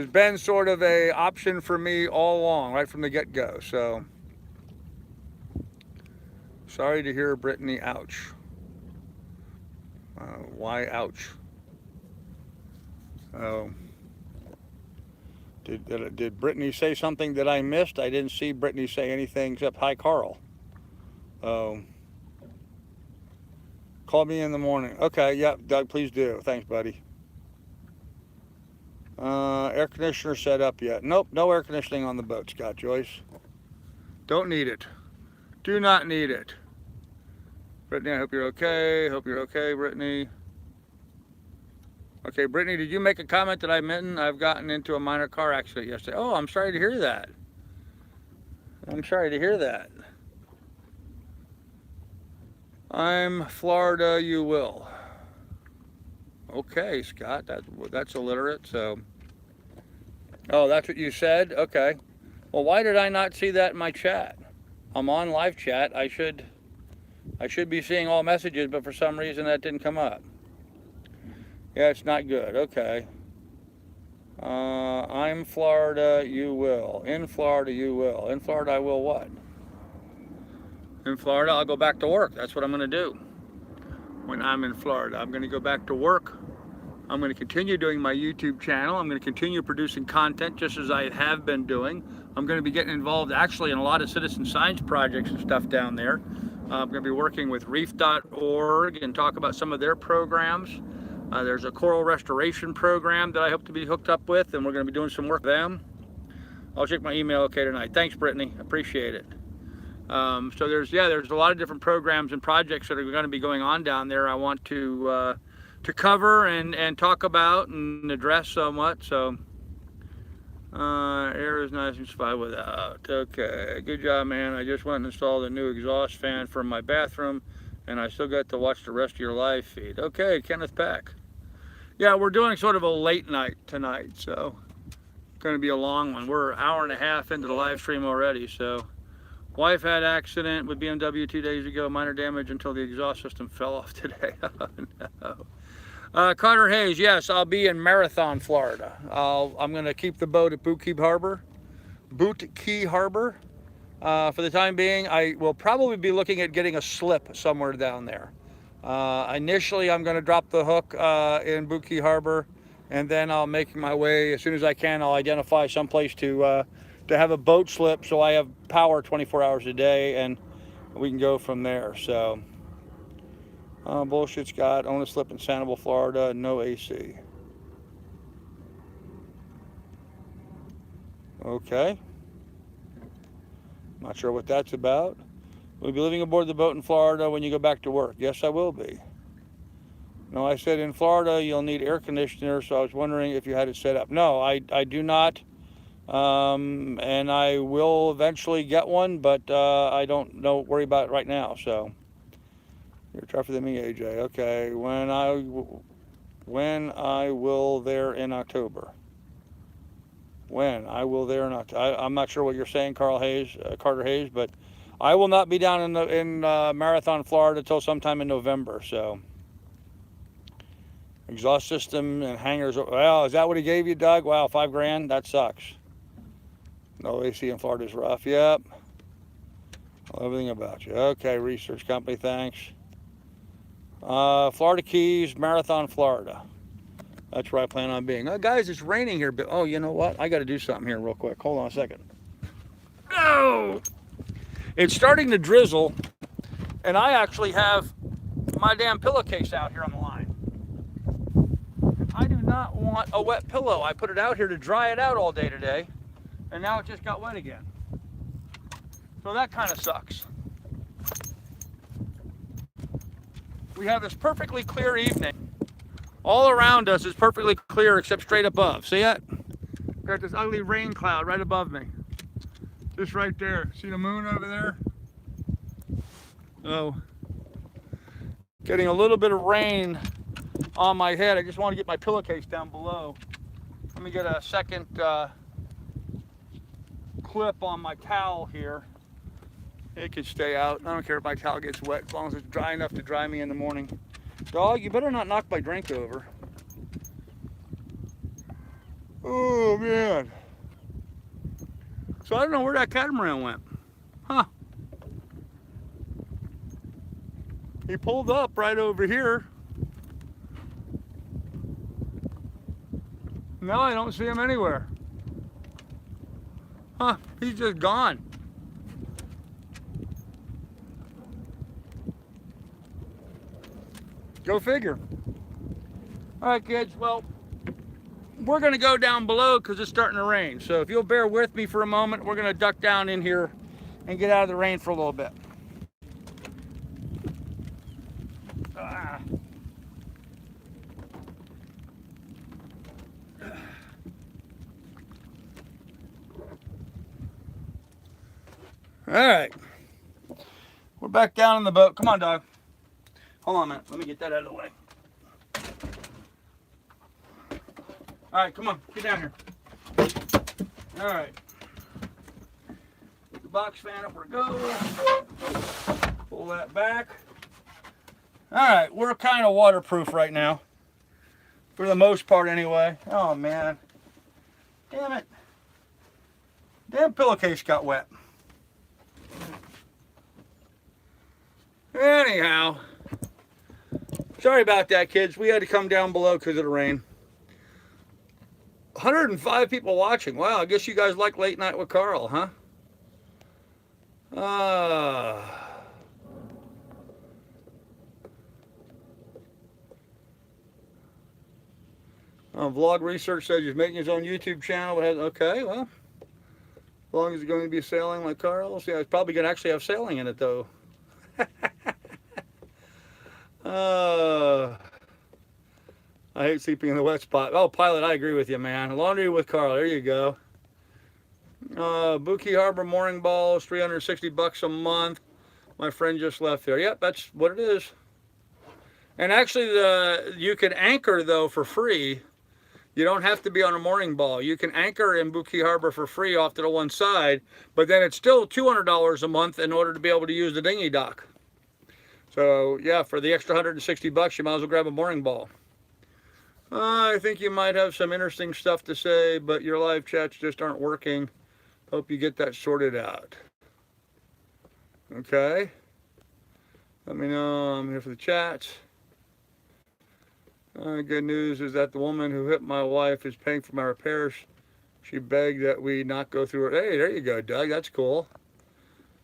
been sort of a option for me all along, right from the get-go. So, sorry to hear Brittany, ouch. Why ouch? Oh. Did Brittany say something that I missed? I didn't see Brittany say anything except hi, Carl. Oh. Call me in the morning. Okay, yeah, Doug, please do. Thanks, buddy. Air conditioner set up yet? Nope, no air conditioning on the boat, Scott Joyce. Don't need it. Do not need it. Brittany, I hope you're okay. Hope you're okay, Brittany. Okay, Brittany, did you make a comment that I meant? I've gotten into a minor car accident yesterday. Oh, I'm sorry to hear that. I'm sorry to hear that. I'm Florida, you will. Okay, Scott, that's illiterate, so. Oh, that's what you said? Okay. Well, why did I not see that in my chat? I'm on live chat. I should be seeing all messages, but for some reason that didn't come up. Yeah, it's not good. Okay. I'm Florida, you will. In Florida, you will. In Florida, I will what? In Florida, I'll go back to work. That's what I'm going to do. When I'm in Florida, I'm going to go back to work. I'm going to continue doing my YouTube channel. I'm going to continue producing content just as I have been doing. I'm going to be getting involved actually in a lot of citizen science projects and stuff down there. I'm going to be working with reef.org and talk about some of their programs. There's a coral restoration program that I hope to be hooked up with, and we're going to be doing some work with them. I'll check my email okay tonight. Thanks, Brittany. Appreciate it. So there's a lot of different programs and projects that are going to be going on down there. I want to cover and talk about and address somewhat. So air is nice and survive without. Okay, good job, man. I just went and installed a new exhaust fan for my bathroom, and I still got to watch the rest of your live feed. Okay, Kenneth Peck. Yeah, we're doing sort of a late night tonight, so it's going to be a long one. We're an hour and a half into the live stream already, so. Wife had accident with BMW 2 days ago. Minor damage until the exhaust system fell off today. Oh, no. Carter Hayes, yes, I'll be in Marathon, Florida. I'm going to keep the boat at Boot Key Harbor. For the time being, I will probably be looking at getting a slip somewhere down there. Initially, I'm going to drop the hook in Boot Key Harbor, and then I'll make my way as soon as I can. I'll identify someplace to have a boat slip so I have power 24 hours a day, and we can go from there. So bullshit, Scott. Own a slip in Sanibel, Florida, no AC. Okay. Not sure what that's about. Will you be living aboard the boat in Florida when you go back to work? Yes, I will be. No, I said in Florida you'll need air conditioner, so I was wondering if you had it set up. No, I do not. And I will eventually get one, but I don't worry about it right now. So you're tougher than me, AJ. Okay, when I will there in October. When I will there in October. I'm not sure what you're saying, Carter Hayes, but I will not be down in Marathon, Florida till sometime in November. So exhaust system and hangers. Well, is that what he gave you, Doug? Wow, $5,000. That sucks. No AC in Florida is rough. Yep. Everything about you. Okay, research company, thanks. Florida Keys, Marathon, Florida. That's where I plan on being. Oh, guys, it's raining here. But, oh, you know what? I got to do something here real quick. Hold on a second. Oh! It's starting to drizzle, and I actually have my damn pillowcase out here on the line. I do not want a wet pillow. I put it out here to dry it out all day today. And now it just got wet again. So that kind of sucks. We have this perfectly clear evening. All around us is perfectly clear except straight above. See it? Got this ugly rain cloud right above me. Just right there. See the moon over there? Oh. Getting a little bit of rain on my head. I just want to get my pillowcase down below. Let me get a second clip on my towel here. It can stay out. I don't care if my towel gets wet as long as it's dry enough to dry me in the morning. Dog, you better not knock my drink over. Oh man. So I don't know where that catamaran went. Huh. He pulled up right over here. Now I don't see him anywhere. Huh, he's just gone. Go figure. All right, kids, well, we're gonna go down below because it's starting to rain. So if you'll bear with me for a moment, we're gonna duck down in here and get out of the rain for a little bit. Ah. All right, we're back down in the boat. Come on, dog. Hold on a minute. Let me get that out of the way. All right, come on. Get down here. All right. Put the box fan up where it goes. Pull that back. All right, we're kind of waterproof right now. For the most part, anyway. Oh, man. Damn it. Damn pillowcase got wet. Anyhow, sorry about that, kids. We had to come down below because of the rain. 105 people watching. Wow, I guess you guys like Late Night with Carl, huh? Vlog research says he's making his own YouTube channel. Okay, well, as long as it's going to be sailing like Carl's. Yeah, it's probably going to actually have sailing in it, though. I hate sleeping in the wet spot. Oh, Pilot, I agree with you, man. Laundry with Carl. There you go. Bookie Harbor mooring balls, $360 a month. My friend just left there. Yep, that's what it is. And actually, you can anchor, though, for free. You don't have to be on a mooring ball. You can anchor in Bookie Harbor for free off to the one side, but then it's still $200 a month in order to be able to use the dinghy dock. So, yeah, for the extra $160, you might as well grab a mooring ball. I think you might have some interesting stuff to say, but your live chats just aren't working. Hope you get that sorted out. Okay. Let me know I'm here for the chats. Good news is that the woman who hit my wife is paying for my repairs. She begged that we not go through it. Hey, there you go, Doug. That's cool.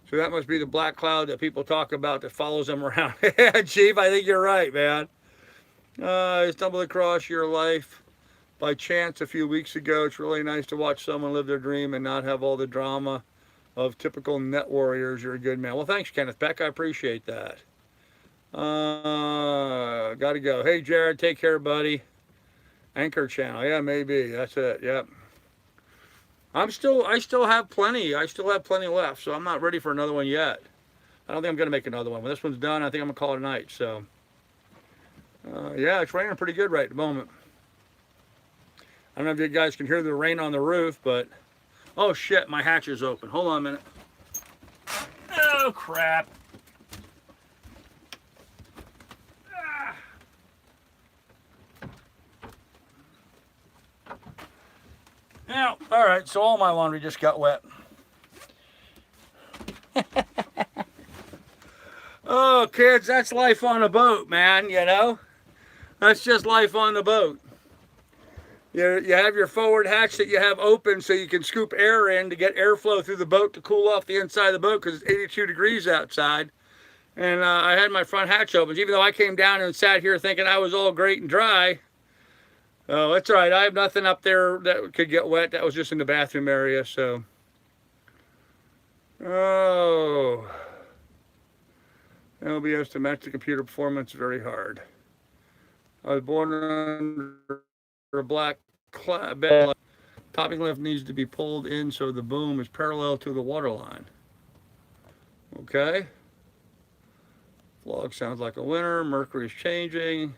So that must be the black cloud that people talk about that follows them around. Yeah, Chief, I think you're right, man. I stumbled across your life by chance a few weeks ago. It's really nice to watch someone live their dream and not have all the drama of typical net warriors. You're a good man. Well, thanks, Kenneth Beck. I appreciate that. Gotta go. Hey, Jared, take care, buddy. Anchor channel. Yeah, maybe. That's it. Yep. I still have plenty. I still have plenty left, so I'm not ready for another one yet. I don't think I'm going to make another one. When this one's done, I think I'm going to call it a night. So, yeah, it's raining pretty good right at the moment. I don't know if you guys can hear the rain on the roof, but... Oh, shit, my hatch is open. Hold on a minute. Oh, crap. Now, all right, so all my laundry just got wet. Oh, kids, that's life on a boat, man, you know? That's just life on the boat. You have your forward hatch that you have open so you can scoop air in to get airflow through the boat to cool off the inside of the boat because it's 82 degrees outside. And I had my front hatch open, even though I came down and sat here thinking I was all great and dry. Oh, that's all right. I have nothing up there that could get wet. That was just in the bathroom area, so. Oh. LBS to match the computer performance very hard. I was born under a black bed. Topping lift needs to be pulled in so the boom is parallel to the water line. Okay. Vlog sounds like a winner. Mercury's changing.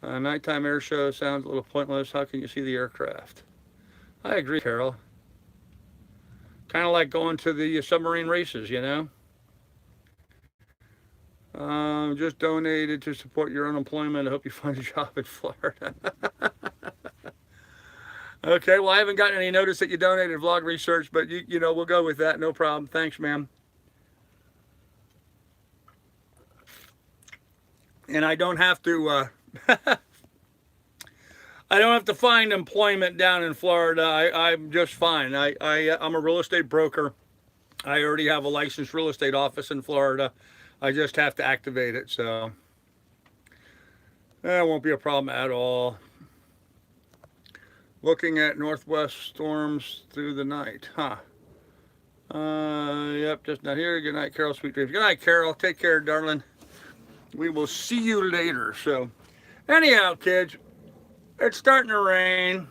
Nighttime air show sounds a little pointless. How can you see the aircraft? I agree, Carol. Kind of like going to the submarine races, you know? Just donated to support your unemployment. I hope you find a job in Florida. Okay, well, I haven't gotten any notice that you donated vlog research, but you know, we'll go with that. No problem. Thanks, ma'am. And I don't have to... I don't have to find employment down in Florida. I'm just fine. I'm a real estate broker. I already have a licensed real estate office in Florida. I just have to activate it, so that won't be a problem at all. Looking at northwest storms through the night, huh? Yep, just not here. Good night, Carol. Sweet dreams. Good night, Carol. Take care, darling. We will see you later. So, anyhow, kids, it's starting to rain.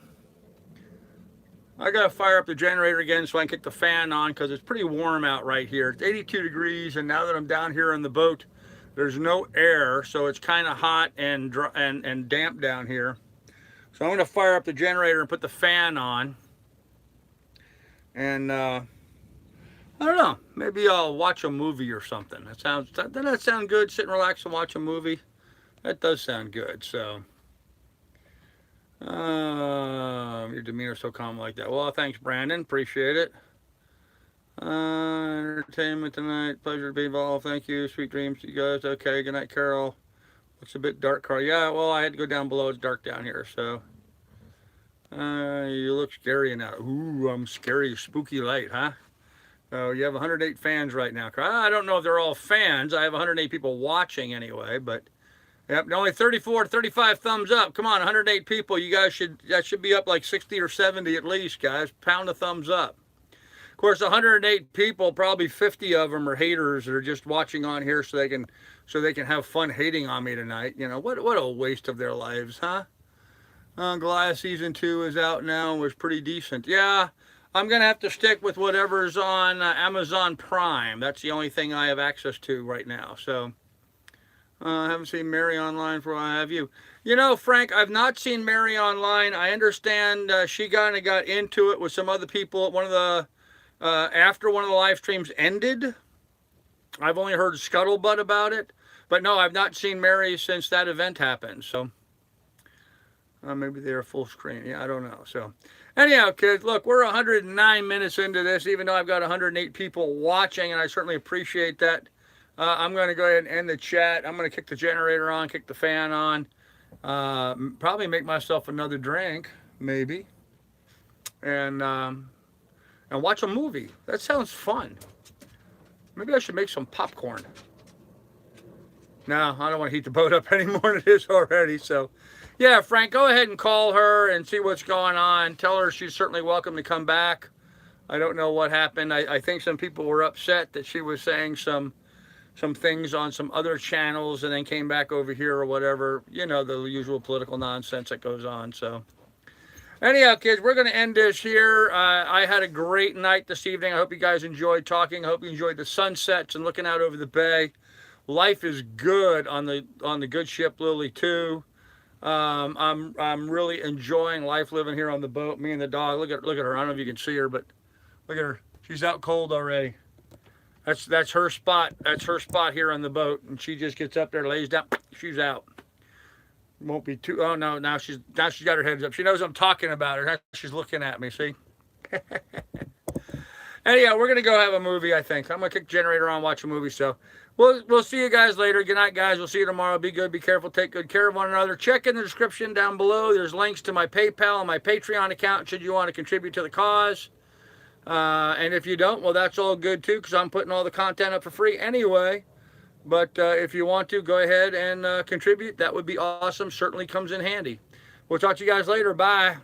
I gotta fire up the generator again so I can kick the fan on because it's pretty warm out right here. It's 82 degrees, and now that I'm down here on the boat, there's no air, so it's kind of hot and dry and damp down here. So I'm gonna fire up the generator and put the fan on. And I don't know, maybe I'll watch a movie or something. Doesn't that sound good? Sit and relax and watch a movie. That does sound good. So. Your demeanor so calm like that. Well, thanks, Brandon. Appreciate it. Entertainment tonight. Pleasure to be involved. Thank you. Sweet dreams to you guys. Okay. Good night, Carol. Looks a bit dark, Carl. Yeah, well, I had to go down below. It's dark down here, so. You look scary now. Ooh, I'm scary. Spooky light, huh? Oh, you have 108 fans right now, Carl. I don't know if they're all fans. I have 108 people watching anyway, but. Yep, only 34, 35 thumbs up. Come on, 108 people. You guys that should be up like 60 or 70 at least, guys. Pound a thumbs up. Of course, 108 people, probably 50 of them are haters that are just watching on here so they can have fun hating on me tonight. You know, what a waste of their lives, huh? Goliath season 2 is out now and was pretty decent. Yeah, I'm gonna have to stick with whatever's on Amazon Prime. That's the only thing I have access to right now. So. I haven't seen Mary online for a while, have you? You know, Frank, I've not seen Mary online. I understand she kind of got into it with some other people at one of the, after one of the live streams ended. I've only heard scuttlebutt about it. But no, I've not seen Mary since that event happened. So, maybe they're full screen. Yeah, I don't know. So, anyhow, kids, look, we're 109 minutes into this, even though I've got 108 people watching, and I certainly appreciate that. I'm going to go ahead and end the chat. I'm going to kick the generator on, kick the fan on, probably make myself another drink, maybe, and watch a movie. That sounds fun. Maybe I should make some popcorn. No, I don't want to heat the boat up any more than it is already. So, yeah, Frank, go ahead and call her and see what's going on. Tell her she's certainly welcome to come back. I don't know what happened. I think some people were upset that she was saying some things on some other channels and then came back over here or whatever. You know, the usual political nonsense that goes on. So, anyhow, kids, we're going to end this here. I had a great night this evening. I hope you guys enjoyed talking. I hope you enjoyed the sunsets and looking out over the bay. Life is good on the good ship Lilly 2. I'm really enjoying life living here on the boat. Me and the dog. Look at her. I don't know if you can see her, but look at her. She's out cold already. That's her spot. That's her spot here on the boat, and she just gets up there, lays down. She's out. Won't be too. Oh no! Now she's got her heads up. She knows I'm talking about her. Now she's looking at me. See. Anyhow, we're gonna go have a movie. I think I'm gonna kick the generator on, watch a movie. So we'll see you guys later. Good night, guys. We'll see you tomorrow. Be good. Be careful. Take good care of one another. Check in the description down below. There's links to my PayPal and my Patreon account should you want to contribute to the cause. And if you don't, well, that's all good too, because I'm putting all the content up for free anyway. But if you want to, go ahead and contribute. That would be awesome. Certainly comes in handy. We'll talk to you guys later. Bye.